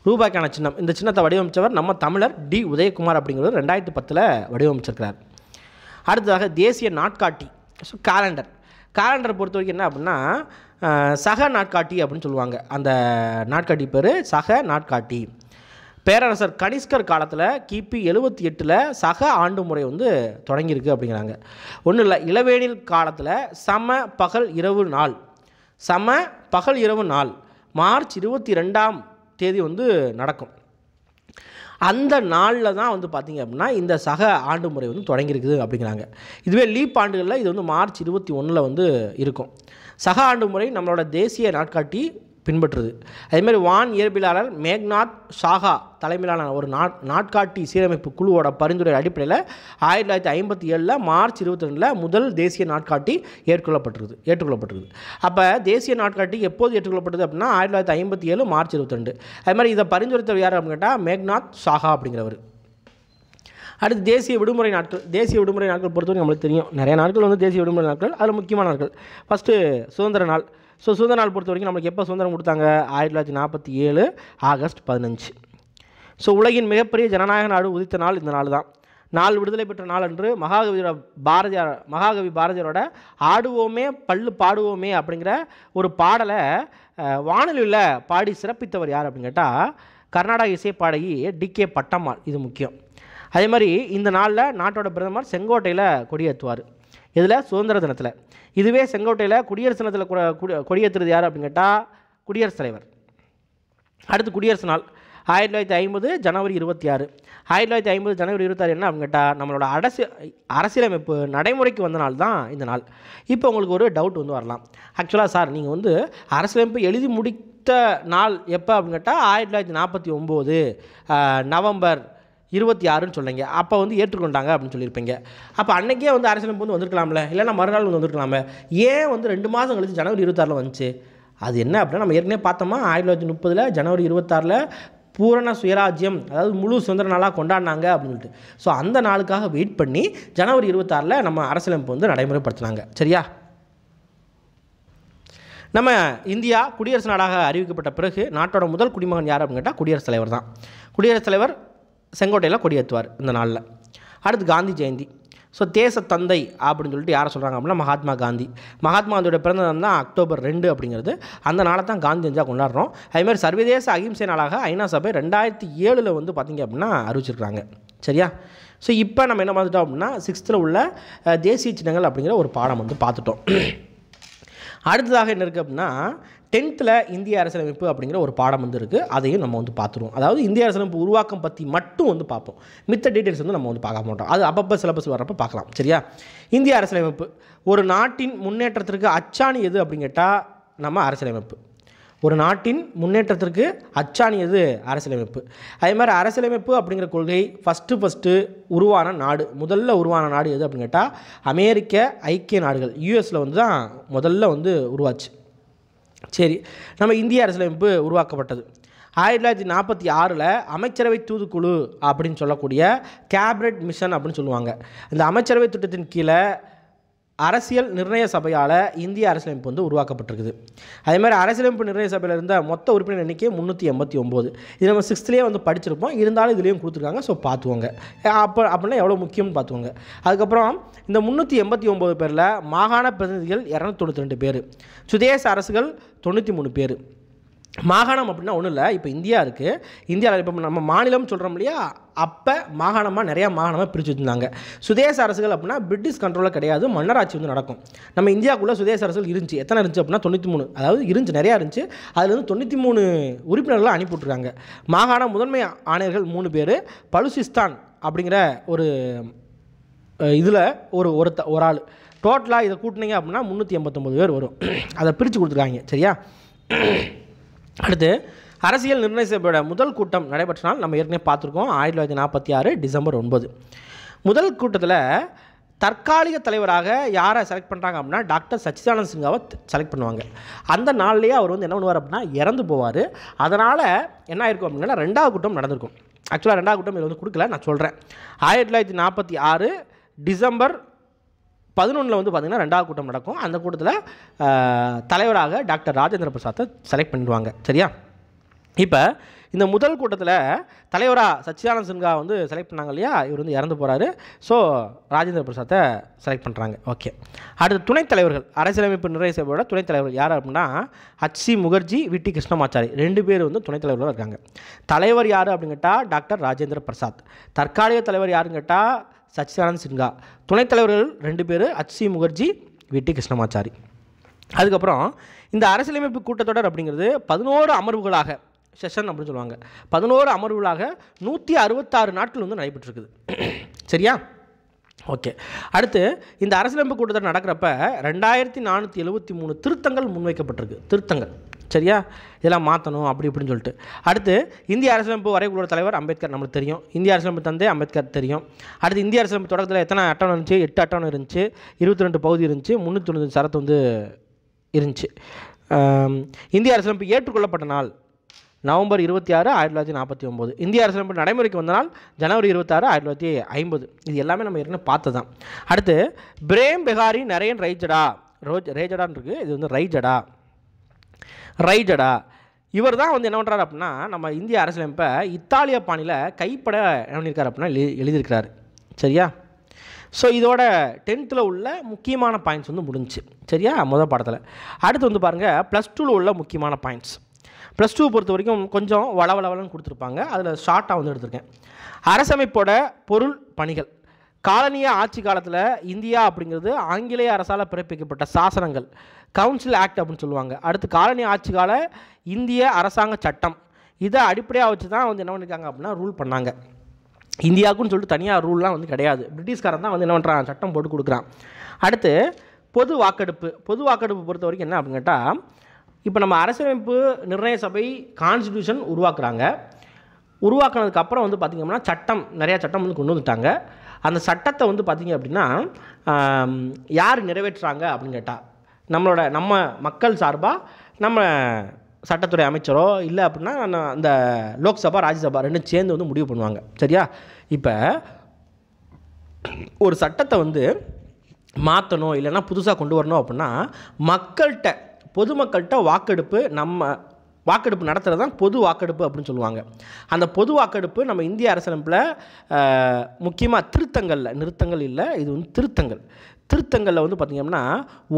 ரூபாய்க்கான சின்னம், இந்த சின்னத்தை வடிவமைச்சவர் நம்ம தமிழர் டி உதயகுமார் அப்படிங்கிறவர் 2010 வடிவமைச்சிருக்கிறார். அடுத்ததாக தேசிய நாட்காட்டி. ஸோ கேலண்டர் பொறுத்த வரைக்கும் என்ன அப்படின்னா சக நாட்காட்டி அப்படின்னு சொல்லுவாங்க. அந்த நாட்காட்டி பேர் சக நாட்காட்டி. பேரரசர் கனிஷ்கர் காலத்தில் கிபி 78 சக ஆண்டு முறை வந்து தொடங்கியிருக்கு அப்படிங்கிறாங்க. ஒன்றும் இல்லை, இளவேனில் காலத்தில் சம பகல் இரவு நாள் மார்ச் 22ஆம் தேதி வந்து நடக்கும். அந்த நாளில் தான் வந்து பார்த்திங்க அப்படின்னா இந்த சக ஆண்டு முறை வந்து தொடங்கியிருக்குது அப்படிங்கிறாங்க. இதுவே லீப் ஆண்டுகளில் இது வந்து மார்ச் 21 வந்து இருக்கும். சக ஆண்டு முறை நம்மளோட தேசிய நாட்காட்டி பின்பற்றுது. அதேமாதிரி வான் இயற்பியலாளர் மேக்நாத் ஷாஹா தலைமையிலான ஒரு நாட்காட்டி சீரமைப்பு குழுவோட பரிந்துரை அடிப்படையில் 1957 மார்ச் 22 முதல் தேசிய நாட்காட்டி ஏற்றுக்கொள்ளப்பட்டிருக்குது. அப்போ தேசிய நாட்காட்டி எப்போது ஏற்றுக்கொள்ளப்பட்டது அப்படின்னா 1957 மார்ச் 22. அது மாதிரி இதை பரிந்துரைத்தவர் யார் அப்படின்னு கேட்டால் மேக்நாத் ஷாஹா அப்படிங்கிறவர். அடுத்து தேசிய விடுமுறை நாட்கள். தேசிய விடுமுறை நாட்கள் பொறுத்தவரைக்கும் நம்மளுக்கு தெரியும், நிறைய நாட்கள் வந்து தேசிய விடுமுறை நாட்கள். அதில் முக்கியமான நாட்கள் ஃபஸ்ட்டு சுதந்திர நாள். ஸோ சுதந்திர நாள் பொறுத்த வரைக்கும் நம்மளுக்கு எப்போ சுதந்திரம் கொடுத்தாங்க? 1947 ஆகஸ்ட் 15. ஸோ உலகின் மிகப்பெரிய ஜனநாயக நாடு உதித்த நாள் இந்த நாள் தான். நாள் விடுதலை பெற்ற நாள் அன்று மகாகவி பாரதியாரோட ஆடுவோமே பல்லு பாடுவோமே அப்படிங்கிற ஒரு பாடலை வானொலியில் பாடி சிறப்பித்தவர் யார் அப்படின்னு கேட்டால் கர்நாடக இசைப்பாடகி டிகே பட்டம்மாள். இது முக்கியம். அதே மாதிரி இந்த நாளில் நாட்டோட பிரதமர் செங்கோட்டையில் கொடியேற்றுவார். இதில் சுதந்திர தினத்தில். இதுவே செங்கோட்டையில் குடியரசு தினத்தில் கொடியேற்றுறது யார் அப்படின்னு கேட்டால் குடியரசுத் தலைவர். அடுத்து குடியரசு நாள் 1950 ஜனவரி 26. 1950 ஜனவரி 26 என்ன அப்படின்னு கேட்டால் நம்மளோட அரசியலமைப்பு நடைமுறைக்கு வந்த நாள் தான் இந்த நாள். இப்போ உங்களுக்கு ஒரு டவுட் வந்து வரலாம். ஆக்சுவலாக சார் நீங்கள் வந்து அரசியலமைப்பு எழுதி முடித்த நாள் எப்போ அப்படின்னு கேட்டால் 1949 நவம்பர் 26ன்னு சொல்லுங்க. அப்போ வந்து ஏற்றுக்கொண்டாங்க அப்படின்னு சொல்லியிருப்பீங்க. அப்போ அன்றைக்கே வந்து அரசியலமைப்பு வந்து வந்திருக்கலாம்ல, இல்லைன்னா மறுநாள் வந்து வந்திருக்கலாமே. ஏன் வந்து 2 மாதம் கழிச்சு ஜனவரி 26 வந்துச்சு? அது என்ன அப்படின்னா நம்ம ஏற்கனவே பார்த்தோமா 1930 ஜனவரி 26 பூரண சுயராஜ்யம், அதாவது முழு சுதந்திர நாளாக கொண்டாடினாங்க அப்படின்னு சொல்லிட்டு. ஸோ அந்த நாளுக்காக வெயிட் பண்ணி ஜனவரி 26 நம்ம அரசியலமைப்பு வந்து நடைமுறைப்படுத்தினாங்க. சரியா? நம்ம இந்தியா குடியரசு நாடாக அறிவிக்கப்பட்ட பிறகு நாட்டோட முதல் குடிமகன் யார் அப்படின்னு கேட்டால் குடியரசுத் தலைவர் தான். குடியரசுத் தலைவர் செங்கோட்டையில் கொடியேற்றுவார் இந்த நாளில். அடுத்து காந்தி ஜெயந்தி. ஸோ தேச தந்தை அப்படின்னு சொல்லிட்டு யாரை சொல்கிறாங்க அப்படின்னா மகாத்மா காந்தி. மகாத்மா காந்தியோட பிறந்த நாள் தான் அக்டோபர் 2 அப்படிங்கிறது. அந்த நாளை தான் காந்தி ஜெயந்தியாக கொண்டாடுறோம். அதேமாதிரி சர்வதேச அகிம்சை நாளாக ஐநா சபை 2007 வந்து பார்த்திங்க அப்படின்னா அறிவிச்சிருக்காங்க. சரியா? ஸோ இப்போ நம்ம என்ன பார்த்துட்டோம் அப்படின்னா 6th உள்ள தேசிய சின்னங்கள் அப்படிங்கிற ஒரு பாடம் வந்து பார்த்துட்டோம். அடுத்ததாக என்ன இருக்குது அப்படின்னா 10th இந்திய அரசியலமைப்பு அப்படிங்கிற ஒரு பாடம் வந்து இருக்குது. அதையும் நம்ம வந்து பார்த்துருவோம். அதாவது இந்திய அரசியலமைப்பு உருவாக்கம் பற்றி மட்டும் வந்து பார்ப்போம். மித்த டீட்டெயில்ஸ் வந்து நம்ம வந்து பார்க்க மாட்டோம். அது அப்பப்போ சிலபஸ் வர்றப்போ பார்க்கலாம். சரியா? இந்திய அரசியலமைப்பு ஒரு நாட்டின் முன்னேற்றத்திற்கு அச்சாணி எது அப்படின்னு கேட்டால் நம்ம அரசியலமைப்பு. ஒரு நாட்டின் முன்னேற்றத்திற்கு அச்சாணி எது? அரசியலமைப்பு. அதே மாதிரி அரசியலமைப்பு அப்படிங்கிற கொள்கை ஃபஸ்ட்டு உருவான நாடு, முதல்ல உருவான நாடு எது அப்படின்னு கேட்டால் அமெரிக்க ஐக்கிய நாடுகள், யூஎஸில் வந்து தான் முதல்ல வந்து உருவாச்சு. சரி, நம்ம இந்திய அரசியலமைப்பு உருவாக்கப்பட்டது 1946 அமைச்சரவை தூதுக்குழு அப்படின்னு சொல்லக்கூடிய கேபினட் மிஷன் அப்படின்னு சொல்லுவாங்க. இந்த அமைச்சரவை திட்டத்தின் கீழே அரசியல் நிர்ணய சபையால் இந்திய அரசியலமைப்பு வந்து உருவாக்கப்பட்டிருக்குது. அதே மாதிரி அரசியலமைப்பு நிர்ணய சபையில் இருந்த மொத்த உறுப்பினர் எண்ணிக்கை 389. இது நம்ம 6th வந்து படிச்சிருப்போம். இருந்தாலும் இதுலேயும் கொடுத்துருக்காங்க. ஸோ பார்த்துவோங்க. அப்படின்னா எவ்வளோ முக்கியம்னு பார்த்துவோங்க. அதுக்கப்புறம் இந்த 389 பேரில் மாகாண பிரதிநிதிகள் 292 பேர், சுதேச அரசுகள் 93 பேர். மாகாணம் அப்படின்னா ஒன்றும் இல்லை. இப்போ இந்தியா இருக்குது. இந்தியாவில் இப்போ நம்ம மாநிலம் சொல்கிறோம் இல்லையா, அப்போ மாகாணமாக நிறையா மாகாணமாக பிரித்து வச்சுருந்தாங்க. சுதேச அரசுகள் அப்படின்னா பிரிட்டிஷ் கண்ட்ரோலில் கிடையாது, மன்னராட்சி வந்து நடக்கும். நம்ம இந்தியாவுக்குள்ளே சுதேச அரசுகள் இருந்துச்சு. எத்தனை இருந்துச்சு அப்படின்னா 93. அதாவது இருந்துச்சு, நிறையா இருந்துச்சு. அதில் வந்து 93 உறுப்பினர்களாக அனுப்பிவிட்ருக்காங்க. மாகாண முதன்மை ஆணையர்கள் 3 பேர். பலுசிஸ்தான் அப்படிங்கிற ஒரு இதில் ஒரு ஆள். டோட்டலாக இதை கூட்டினீங்க அப்படின்னா 389 பேர் வரும். அதை பிரித்து கொடுத்துருக்காங்க. சரியா? அடுத்து அரசியல் நிர்ணய சபையோட முதல் கூட்டம் நடைபெற்ற நாள் நம்ம ஏற்கனவே பார்த்துருக்கோம். 1946 டிசம்பர் 9. முதல் கூட்டத்தில் தற்காலிக தலைவராக யாரை செலக்ட் பண்ணுறாங்க அப்படின்னா டாக்டர் சச்சிதானந்த சின்ஹாவை செலக்ட் பண்ணுவாங்க. அந்த நாள்லேயே அவர் வந்து என்ன பண்ணுவார் அப்படின்னா இறந்து போவார். அதனால் என்ன ஆயிருக்கும் அப்படின்னா 2வது கூட்டம் நடந்திருக்கும். ஆக்சுவலாக 2வது கூட்டம் இதில் வந்து கொடுக்கல, நான் சொல்கிறேன். 1946 டிசம்பர் 11 வந்து பார்த்திங்கன்னா 2வது கூட்டம் நடக்கும். அந்த கூட்டத்தில் தலைவராக டாக்டர் ராஜேந்திர பிரசாத்தை செலக்ட் பண்ணிடுவாங்க. சரியா? இப்போ இந்த முதல் கூட்டத்தில் தலைவராக சச்சிதானந்த சின்ஹா வந்து செலக்ட் பண்ணாங்க இல்லையா, இவர் வந்து இறந்து போகிறாரு. ஸோ ராஜேந்திர பிரசாத்தை செலக்ட் பண்ணுறாங்க. ஓகே. அடுத்து துணைத் தலைவர்கள், அரசியலமைப்பு நிர்ணய சபையோட துணைத் தலைவர்கள் யார் அப்படின்னா ஹச்சி முகர்ஜி, விடி கிருஷ்ணமாச்சாரி 2 பேர் வந்து துணைத் தலைவர்களாக இருக்காங்க. தலைவர் யார் அப்படின்னு கேட்டால் டாக்டர் ராஜேந்திர பிரசாத். தற்காலிக தலைவர் யாருன்னு கேட்டால் சச்சிதானந்த சின்ஹா. துணைத் தலைவர்கள் 2 பேர், ஹச்சி முகர்ஜி, விடி கிருஷ்ணமாச்சாரி. அதுக்கப்புறம் இந்த அரசியலமைப்பு கூட்டத்தொடர் அப்படிங்கிறது 11 அமர்வுகளாக, செஷன் அப்படின்னு சொல்லுவாங்க, 11 அமர்வுகளாக 166 நாட்கள் வந்து நடைபெற்றிருக்குது. சரியா? ஓகே. அடுத்து இந்த அரசியலமைப்பு கூட்டத்தொடர் நடக்கிறப்ப 2473 திருத்தங்கள் முன்வைக்கப்பட்டிருக்கு. திருத்தங்கள். சரியா? இதெல்லாம் மாற்றணும் அப்படி இப்படின்னு சொல்லிட்டு. அடுத்து இந்திய அரசியலமைப்பு வரைகுழுவோட தலைவர் அம்பேத்கர் நம்மளுக்கு தெரியும். இந்திய அரசியலமைப்பு தந்தை அம்பேத்கர் தெரியும். அடுத்து இந்திய அரசியலமைப்பு தொடக்கத்தில் எத்தனை அட்டவணை இருந்துச்சு? 8 அட்டவணை இருந்துச்சு, 22 பகுதி இருந்துச்சு, 390 சரத்து வந்து இருந்துச்சு. இந்திய அரசியலமைப்பு ஏற்றுக்கொள்ளப்பட்ட நாள் நவம்பர் 26, 1949. இந்திய அரசியலமைப்பு நடைமுறைக்கு வந்த நாள் ஜனவரி 26, 1950. இது எல்லாமே நம்ம ஏற்கனவே பார்த்து தான். அடுத்து பிரேம் பெகாரி நரேன் ரேஜடான்னு இருக்குது. இது வந்து ரைஜடா. இவர் தான் வந்து என்ன பண்ணுறாரு அப்படின்னா, நம்ம இந்திய அரசியலமைப்பை இத்தாலிய பாணியில் கைப்பட என்ன பண்ணியிருக்காரு அப்படின்னா எழுதியிருக்கிறாரு. சரியா? ஸோ இதோட 10th உள்ள முக்கியமான பாயிண்ட்ஸ் வந்து முடிஞ்சிச்சு. சரியா? முதல் பாடத்தில். அடுத்து வந்து பாருங்கள், +2 உள்ள முக்கியமான பாயிண்ட்ஸ். +2 பொறுத்த வரைக்கும் கொஞ்சம் வளவளன்னு கொடுத்துருப்பாங்க. அதில் ஷார்ட்டாக வந்து எடுத்திருக்கேன். அரசமைப்போட பொருள் பணிகள். காலனிய ஆட்சி காலத்தில் இந்தியா அப்படிங்கிறது ஆங்கிலேய அரசால் பிறப்பிக்கப்பட்ட சாசனங்கள், கவுன்சில் ஆக்ட் அப்படின்னு சொல்லுவாங்க. அடுத்து காலனிய ஆட்சி கால இந்திய அரசாங்க சட்டம், இதை அடிப்படையாக வச்சு தான் வந்து என்ன பண்ணியிருக்காங்க அப்படின்னா ரூல் பண்ணாங்க. இந்தியாவுக்குன்னு சொல்லிட்டு தனியாக ரூல்லாம் வந்து கிடையாது. பிரிட்டிஷ்காரன் தான் வந்து என்ன பண்ணுறான், சட்டம் போட்டு கொடுக்குறான். அடுத்து பொது வாக்கெடுப்பு பொறுத்த வரைக்கும் என்ன அப்படின்னு கேட்டால், இப்போ நம்ம அரசியலமைப்பு நிர்ணய சபை கான்ஸ்டிடியூஷன் உருவாக்குனதுக்கப்புறம் வந்து பார்த்திங்கன்னா நிறையா சட்டம் வந்து கொண்டு வந்துட்டாங்க. அந்த சட்டத்தை வந்து பார்த்திங்க அப்படின்னா யார் நிறைவேற்றுறாங்க அப்படின்னு கேட்டால், நம்ம மக்கள் சார்பாக நம்ம சட்டத்துறை அமைச்சரோ இல்லை அப்படின்னா அந்த லோக்சபா ராஜ்யசபா ரெண்டும் சேர்ந்து வந்து முடிவு பண்ணுவாங்க. சரியா? இப்போ ஒரு சட்டத்தை வந்து மாற்றணும் இல்லைன்னா புதுசாக கொண்டு வரணும் அப்படின்னா பொதுமக்கள்கிட்ட வாக்கெடுப்பு நடத்துகிறது தான் பொது வாக்கெடுப்பு அப்படின்னு சொல்லுவாங்க. அந்த பொது வாக்கெடுப்பு நம்ம இந்திய அரசியலமைப்பில் முக்கியமாக நிறுத்தங்கள் இல்லை, இது வந்து திருத்தங்களில் வந்து பார்த்திங்கன்னா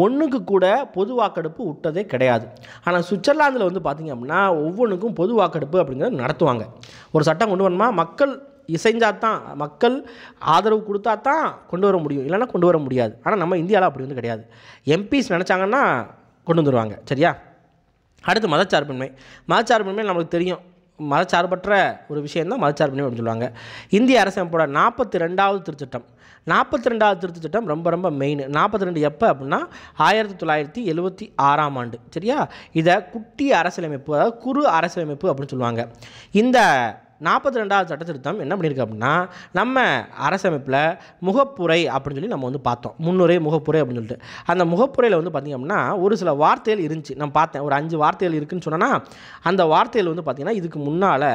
ஒன்றுக்கு கூட பொது வாக்கெடுப்பு விட்டதே கிடையாது. ஆனால் சுவிட்சர்லாந்தில் வந்து பார்த்திங்க அப்படின்னா ஒவ்வொன்றுக்கும் பொது வாக்கெடுப்பு அப்படிங்கிறது நடத்துவாங்க. ஒரு சட்டம் கொண்டு வரணுமா மக்கள் இசைஞ்சாதான், மக்கள் ஆதரவு கொடுத்தா தான் கொண்டு வர முடியும், இல்லைன்னா கொண்டு வர முடியாது. ஆனால் நம்ம இந்தியாவில் அப்படி வந்து கிடையாது. எம்பிஸ் நினச்சாங்கன்னா கொண்டு வந்துடுவாங்க. சரியா? அடுத்து மதச்சார்பின்மை நம்மளுக்கு தெரியும். மதச்சார்பற்ற ஒரு விஷயந்தான் மதச்சார்பின்மை அப்படின்னு சொல்லுவாங்க. இந்திய அரசமைப்போட 42வது திருத்தச் சட்டம் ரொம்ப மெயின். 42 எப்போ அப்படின்னா 1976ஆம் ஆண்டு. சரியா? இதை குட்டி அரசியலமைப்பு, அதாவது குறு அரசியலமைப்பு அப்படின்னு சொல்லுவாங்க. இந்த 42வது சட்ட திருத்தம் என்ன பண்ணியிருக்கு அப்படின்னா, நம்ம அரசமைப்பில் முகப்புரை அப்படின்னு சொல்லி நம்ம வந்து பார்த்தோம். முன்னுரை, முகப்புரை அப்படின்னு சொல்லிட்டு அந்த முகப்புரையில் வந்து பார்த்திங்க அப்படின்னா ஒரு சில வார்த்தைகள் இருந்துச்சு. நான் பார்த்தேன், ஒரு 5 வார்த்தைகள் இருக்குதுன்னு சொன்னேன்னா, அந்த வார்த்தைகள் வந்து பார்த்திங்கன்னா இதுக்கு முன்னால்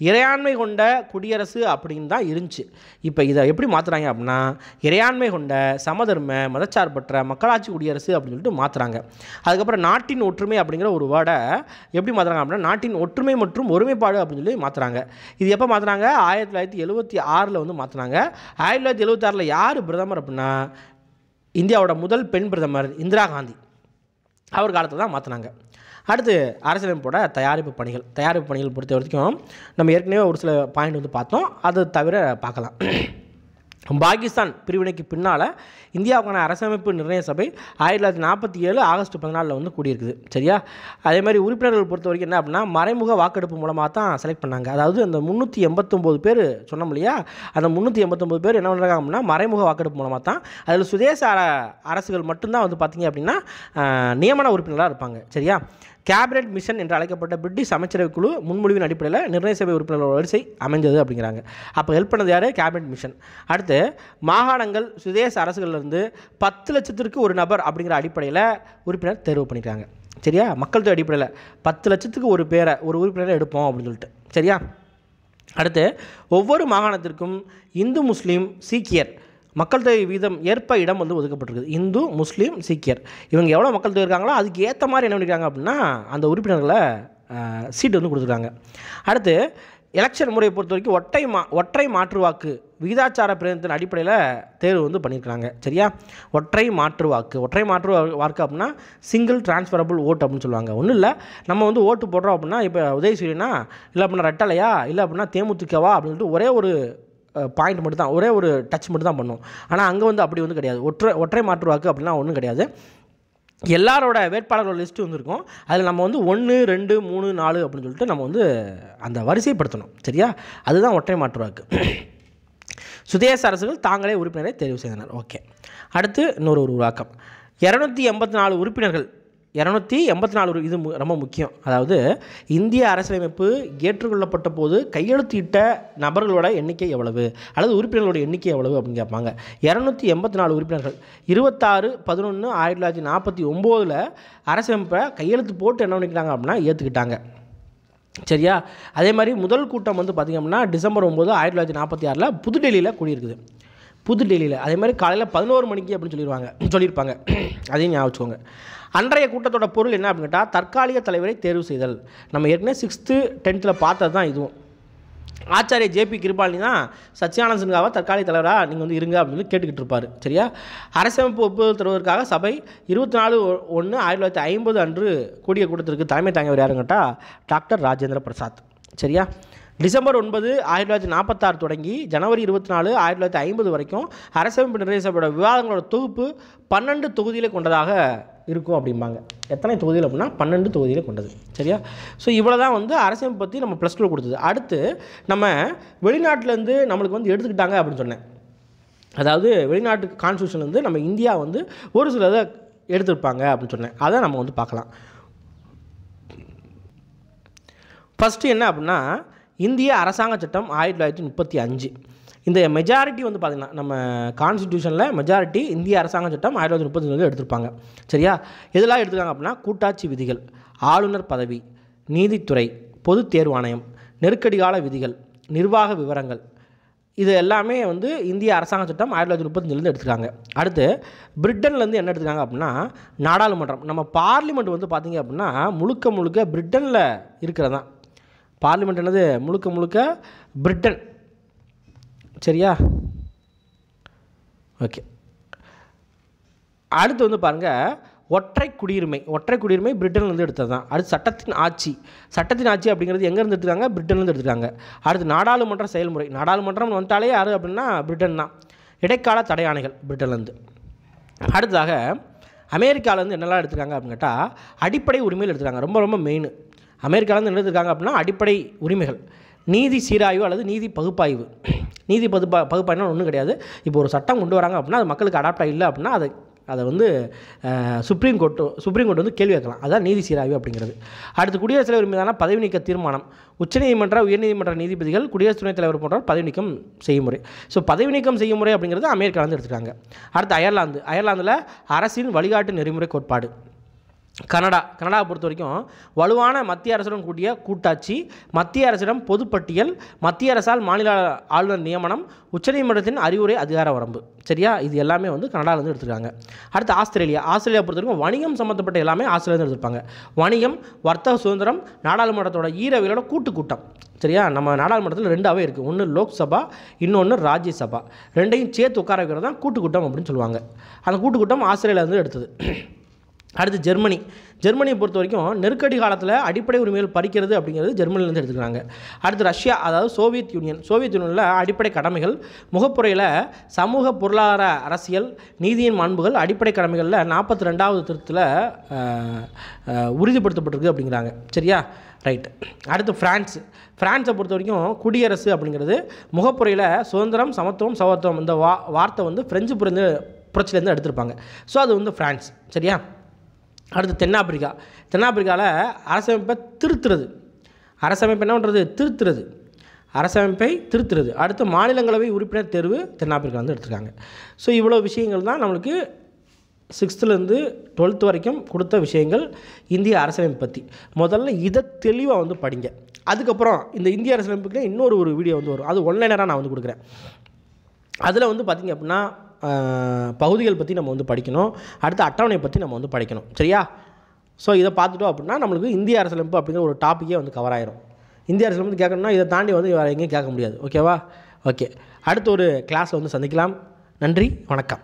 இறையாண்மை கொண்ட குடியரசு அப்படின்னு தான் இருந்துச்சு. இப்போ இதை எப்படி மாற்றுறாங்க அப்படின்னா, இறையாண்மை கொண்ட சமதர்ம மதச்சார்பற்ற மக்களாட்சி குடியரசு அப்படின்னு சொல்லிட்டு மாற்றுறாங்க. அதுக்கப்புறம் நாட்டின் ஒற்றுமை அப்படிங்கிற ஒரு வேர்டை எப்படி மாற்றுறாங்க அப்படின்னா, நாட்டின் ஒற்றுமை மற்றும் ஒருமைப்பாடு அப்படின்னு சொல்லி மாற்றுறாங்க. இது எப்போ மாற்றினாங்க? 1976 வந்து மாற்றினாங்க. 1976 யார் பிரதமர் அப்படின்னா, இந்தியாவோட முதல் பெண் பிரதமர் இந்திரா காந்தி அவர் காலத்தில் தான் மாற்றினாங்க. அடுத்து அரசியலமைப்போட தயாரிப்பு பணிகள் பொறுத்த வரைக்கும் நம்ம ஏற்கனவே ஒரு சில பாயிண்ட் வந்து பார்த்தோம். அது தவிர பார்க்கலாம். பாகிஸ்தான் பிரிவினைக்கு பின்னால் இந்தியாவுக்கான அரசமைப்பு நிர்ணய சபை 1947 ஆகஸ்ட் 14 வந்து கூடியிருக்குது. சரியா? அதே மாதிரி உறுப்பினர்கள் பொறுத்த வரைக்கும் என்ன அப்படின்னா மறைமுக வாக்கெடுப்பு மூலமாக தான் செலக்ட் பண்ணாங்க. அதாவது அந்த 389 பேர் சொன்னோம் இல்லையா, அந்த 389 பேர் என்ன பண்ணுறாங்க அப்படின்னா மறைமுக வாக்கெடுப்பு மூலமாக தான். அதில் சுதேச அரசுகள் மட்டும்தான் வந்து பார்த்திங்க அப்படின்னா நியமன உறுப்பினராக இருப்பாங்க. சரியா? கேபினெட் மிஷன் என்று அழைக்கப்பட்ட பிரிட்டிஷ் அமைச்சரவை குழு முன்மொழிவின் அடிப்படையில் நிர்ணய சபை உறுப்பினர்கள் வரிசை அமைஞ்சது அப்படிங்கிறாங்க. அப்போ ஹெல்ப் பண்ணது யார்? Cabinet mission. அடுத்து மாகாணங்கள் சுதேச அரசுகளிலிருந்து 10 லட்சத்திற்கு ஒரு நபர் அப்படிங்கிற அடிப்படையில் உறுப்பினர் தேர்வு பண்ணியிருக்காங்க. சரியா? மக்கள் தொகை அடிப்படையில் 10 லட்சத்துக்கு ஒரு உறுப்பினரை எடுப்போம் அப்படின்னு சொல்லிட்டு. சரியா? அடுத்து ஒவ்வொரு மாகாணத்திற்கும் இந்து, முஸ்லீம், சீக்கியர் மக்கள் தொகை வீதம் ஏற்ப இடம் வந்து ஒதுக்கப்பட்டிருக்குது. இந்து, முஸ்லீம், சீக்கியர் இவங்க எவ்வளோ மக்கள் தொகை இருக்காங்களோ அதுக்கு ஏற்ற மாதிரி என்ன பண்ணியிருக்காங்க அப்படின்னா அந்த உறுப்பினர்களை சீட்டு வந்து கொடுத்துருக்காங்க. அடுத்து எலெக்ஷன் முறையை பொறுத்த வரைக்கும் ஒற்றை மாற்று வாக்கு விகிதாச்சார பிரதிநிதித்தின் அடிப்படையில் தேர்வு வந்து பண்ணியிருக்காங்க. சரியா? ஒற்றை மாற்று வாக்கு அப்படின்னா சிங்கிள் டிரான்ஸ்ஃபரபிள் ஓட் அப்படின்னு சொல்லுவாங்க. ஒன்றும் இல்லை, நம்ம வந்து ஓட்டு போடுறோம் அப்படின்னா இப்போ உதயசூரியனா இல்லை அப்படின்னா ரெட்டலையா இல்லை அப்படின்னா தேமுதிகவா அப்படின்னு சொல்லிட்டு ஒரே ஒரு பாயிண்ட் மட்டும் தான், ஒரே ஒரு டச் மட்டும் தான் பண்ணும். ஆனால் அங்கே வந்து அப்படி வந்து கிடையாது. ஒற்றை மாற்று வாக்கு அப்படின்னா ஒன்றும் கிடையாது. எல்லாரோட வேட்பாளர்களோட லிஸ்ட்டு வந்துருக்கும். அதில் நம்ம வந்து 1, 2, 3, 4 அப்படின்னு சொல்லிட்டு நம்ம வந்து அந்த வரிசைப்படுத்தணும். சரியா? அதுதான் ஒற்றை மாற்று வாக்கு. சுதேச அரசுகள் தாங்களே உறுப்பினரை தேர்வு செய்தனர். ஓகே. அடுத்து இன்னொரு உருவாக்கம் 284 உறுப்பினர்கள். 284 இது ரொம்ப முக்கியம். அதாவது இந்திய அரசியலமைப்பு ஏற்றுக்கொள்ளப்பட்ட போது கையெழுத்திட்ட நபர்களோட எண்ணிக்கை எவ்வளவு அல்லது உறுப்பினர்களோட எண்ணிக்கை எவ்வளவு அப்படின்னு கேட்பாங்க. 284 உறுப்பினர்கள் 26/11/1949 அரசியலமைப்பை கையெழுத்து போட்டு என்ன பண்ணிக்கிட்டாங்க அப்படின்னா ஏற்றுக்கிட்டாங்க. சரியா? அதே மாதிரி முதல் கூட்டம் வந்து பார்த்திங்க அப்படின்னா டிசம்பர் 9, 1946 புதுடெல்லியில் கூடியிருக்குது. புதுடெல்லியில் அதே மாதிரி காலையில் 11 மணிக்கு அப்படின்னு சொல்லியிருப்பாங்க. அதையும் ஞாபகம் வச்சுக்கோங்க. அன்றைய கூட்டத்தோட பொருள் என்ன அப்படின்னு கேட்டால் தற்காலிக தலைவரை தேர்வு செய்தல். நம்ம ஏற்கனவே 6th 10th பார்த்தது தான் இதுவும். ஆச்சாரிய ஜேபி கிருபாலினி தான் சச்சியானந்த் சின்ஹாவை தற்காலிக தலைவராக நீங்கள் வந்து இருங்க அப்படின்னு கேட்டுக்கிட்டு இருப்பார். சரியா? அரசமைப்பு ஒப்புதல் தருவதற்காக சபை 24/1/1950 அன்று கூடிய கூட்டத்திற்கு தலைமை தாங்கியவர் யாருன்னு கேட்டால் டாக்டர் ராஜேந்திர பிரசாத். சரியா? டிசம்பர் 9, 1946 தொடங்கி ஜனவரி 24, 1950 வரைக்கும் அரசமைப்பு நிர்ணய சபையோட விவாதங்களோட தொகுப்பு 12 தொகுதிகளை கொண்டதாக இருக்கும் அப்படிம்பாங்க. எத்தனை தொகுதிகள் அப்படின்னா 12 தொகுதிகளை கொண்டது. சரியா? ஸோ இவ்வளோ தான் வந்து அரசியல் பற்றி நம்ம +2 கொடுத்தது. அடுத்து நம்ம வெளிநாட்டிலேருந்து நம்மளுக்கு வந்து எடுத்துக்கிட்டாங்க அப்படின்னு சொன்னேன். அதாவது வெளிநாட்டு கான்ஸ்டியூஷன்லேருந்து நம்ம இந்தியா வந்து ஒரு சிலதை எடுத்துருப்பாங்க அப்படின்னு சொன்னேன். அதை நம்ம வந்து பார்க்கலாம். ஃபஸ்ட்டு என்ன அப்படின்னா இந்திய அரசாங்க சட்டம் 1935. இந்த மெஜாரிட்டி வந்து பார்த்திங்கன்னா நம்ம கான்ஸ்டியூஷனில் மெஜாரிட்டி இந்திய அரசாங்க சட்டம் 1935 எடுத்திருப்பாங்க. சரியா? எதெல்லாம் எடுத்துருக்காங்க அப்படின்னா கூட்டாட்சி விதிகள், ஆளுநர் பதவி, நீதித்துறை, பொது தேர்வாணையம், நெருக்கடி கால விதிகள், நிர்வாக விவரங்கள், இது எல்லாமே வந்து இந்திய அரசாங்க சட்டம் 1935 எடுத்துருக்காங்க. அடுத்து பிரிட்டன்லேருந்து என்ன எடுத்துருக்காங்க அப்படின்னா நாடாளுமன்றம். நம்ம பார்லிமெண்ட் வந்து பார்த்திங்க அப்படின்னா முழுக்க பிரிட்டனில் இருக்கிறதான் பார்லிமெண்ட். என்னது? முழுக்க பிரிட்டன். சரியா? ஓகே. அடுத்து வந்து பாருங்கள் ஒற்றை குடியுரிமை பிரிட்டன்லேருந்து எடுத்தது தான். அடுத்து சட்டத்தின் ஆட்சி அப்படிங்கிறது எங்கேருந்து எடுத்துருக்காங்க? பிரிட்டன்லேருந்து எடுத்துருக்காங்க. அடுத்து நாடாளுமன்ற செயல்முறை. நாடாளுமன்றம் வந்துட்டாலே யார் அப்படின்னா பிரிட்டன் தான். இடைக்கால தடை ஆணைகள் பிரிட்டன்லேருந்து. அடுத்ததாக அமெரிக்காவிலேருந்து என்னெல்லாம் எடுத்துருக்காங்க அப்படின்னு கேட்டால் அடிப்படை உரிமைகள் எடுத்துருக்காங்க. ரொம்ப மெயின். அமெரிக்காவிலேருந்து என்ன எடுத்துருக்காங்க அப்படின்னா அடிப்படை உரிமைகள், நீதி சீராய்வு அல்லது நீதி பகுப்பாய்வு. நீதி பகுப்பாய்வுனா ஒன்றும் கிடையாது. இப்போ ஒரு சட்டம் கொண்டு வராங்க அப்படின்னா அது மக்களுக்கு அடாப்டாக இல்லை அப்படின்னா அதை வந்து சுப்ரீம் கோர்ட் வந்து கேள்வி கேட்கலாம். அதுதான் நீதி சீராய்வு அப்படிங்கிறது. அடுத்து குடியரசுத் தலைவர் மீதான பதவி நீக்க தீர்மானம். உச்சநீதிமன்ற உயர்நீதிமன்ற நீதிபதிகள் குடியரசு துணைத் தலைவர் போன்றவர் பதவி நீக்கம் செய்யும் முறை. ஸோ பதவி நீக்கம் செய்யும் முறை அப்படிங்கிறது அமெரிக்காவிலேருந்து எடுத்துருக்காங்க. அடுத்து அயர்லாந்தில் அரசின் வழிகாட்டு நெறிமுறை கோட்பாடு. கனடாவை பொறுத்த வரைக்கும் வலுவான மத்திய அரசுடன் கூடிய கூட்டாட்சி, மத்திய அரசிடம் பொதுப்பட்டியல், மத்திய அரசால் மாநில ஆளுநர் நியமனம், உச்சநீதிமன்றத்தின் அறிவுரை அதிகார வரம்பு. சரியா? இது எல்லாமே வந்து கனடாவிலேருந்து எடுத்துருக்காங்க. அடுத்து ஆஸ்திரேலியா பொறுத்த வரைக்கும் வணிகம் சம்மந்தப்பட்ட எல்லாமே ஆஸ்திரேலியாவிலேருந்து எடுத்துருப்பாங்க. வணிகம், வர்த்தக சுதந்திரம், நாடாளுமன்றத்தோட ஈரவையோட கூட்டம். சரியா? நம்ம நாடாளுமன்றத்தில் 2 அவை இருக்குது. ஒன்று லோக்சபா, இன்னொன்று ராஜ்யசபா. 2ஐயும் சேர்த்து உட்கார வைக்கிறது தான் கூட்டுக்கூட்டம் அப்படின்னு சொல்லுவாங்க. அந்த கூட்டுக்கூட்டம் ஆஸ்திரேலியாவிலேருந்து எடுத்தது. அடுத்து ஜெர்மனியை பொறுத்த வரைக்கும் நெருக்கடி காலத்தில் அடிப்படை உரிமைகள் பறிக்கிறது அப்படிங்கிறது ஜெர்மனிலேருந்து எடுத்துக்கிறாங்க. அடுத்து ரஷ்யா, அதாவது சோவியத் யூனியனில் அடிப்படை கடமைகள், முகப்புறையில் சமூக பொருளாதார அரசியல், நீதியின் மாண்புகள், அடிப்படை கடமைகளில் 42வது திருத்தத்தில் உறுதிப்படுத்தப்பட்டிருக்கு அப்படிங்கிறாங்க. சரியா? ரைட். அடுத்து ஃப்ரான்ஸை பொறுத்த வரைக்கும் குடியரசு அப்படிங்கிறது முகப்புறையில் சுதந்திரம், சமத்துவம் இந்த வார்த்தை வந்து பிரெஞ்சு புரட்சியிலேருந்து எடுத்திருப்பாங்க. ஸோ அது வந்து ஃப்ரான்ஸ். சரியா? அடுத்து தென்னாப்பிரிக்காவில் அரசமைப்பை திருத்துறது. என்ன பண்ணுறது? அரசமைப்பை திருத்துறது. அடுத்து மாநிலங்களவை உறுப்பினர் தேர்வு தென்னாப்பிரிக்கா வந்து எடுத்துருக்காங்க. ஸோ இவ்வளோ விஷயங்கள் தான் நம்மளுக்கு 6th 12th வரைக்கும் கொடுத்த விஷயங்கள் இந்திய அரசியலமைப்பு பற்றி. முதல்ல இதை தெளிவாக வந்து படிங்க. அதுக்கப்புறம் இந்த இந்திய அரசியலமைப்புக்கு இன்னொரு வீடியோ வந்து வரும். அது ஒன்லைனராக நான் வந்து கொடுக்குறேன். அதில் வந்து பார்த்திங்க அப்படின்னா பகுதிகள் பற்றி நம்ம வந்து படிக்கணும். அடுத்து அட்டவணை பற்றி நம்ம வந்து படிக்கணும். சரியா? ஸோ இதை பார்த்துட்டோம் அப்படின்னா நம்மளுக்கு இந்திய அரசியலமைப்பு அப்படிங்கிற ஒரு டாப்பிக்கே வந்து கவர் ஆயிரும். இந்திய அரசியலமைப்பு கேட்கணும்னா இதை தாண்டி வந்து வேறு எங்கேயும் கேட்க முடியாது. ஓகேவா? ஓகே. அடுத்து ஒரு கிளாஸில் வந்து சந்திக்கலாம். நன்றி, வணக்கம்.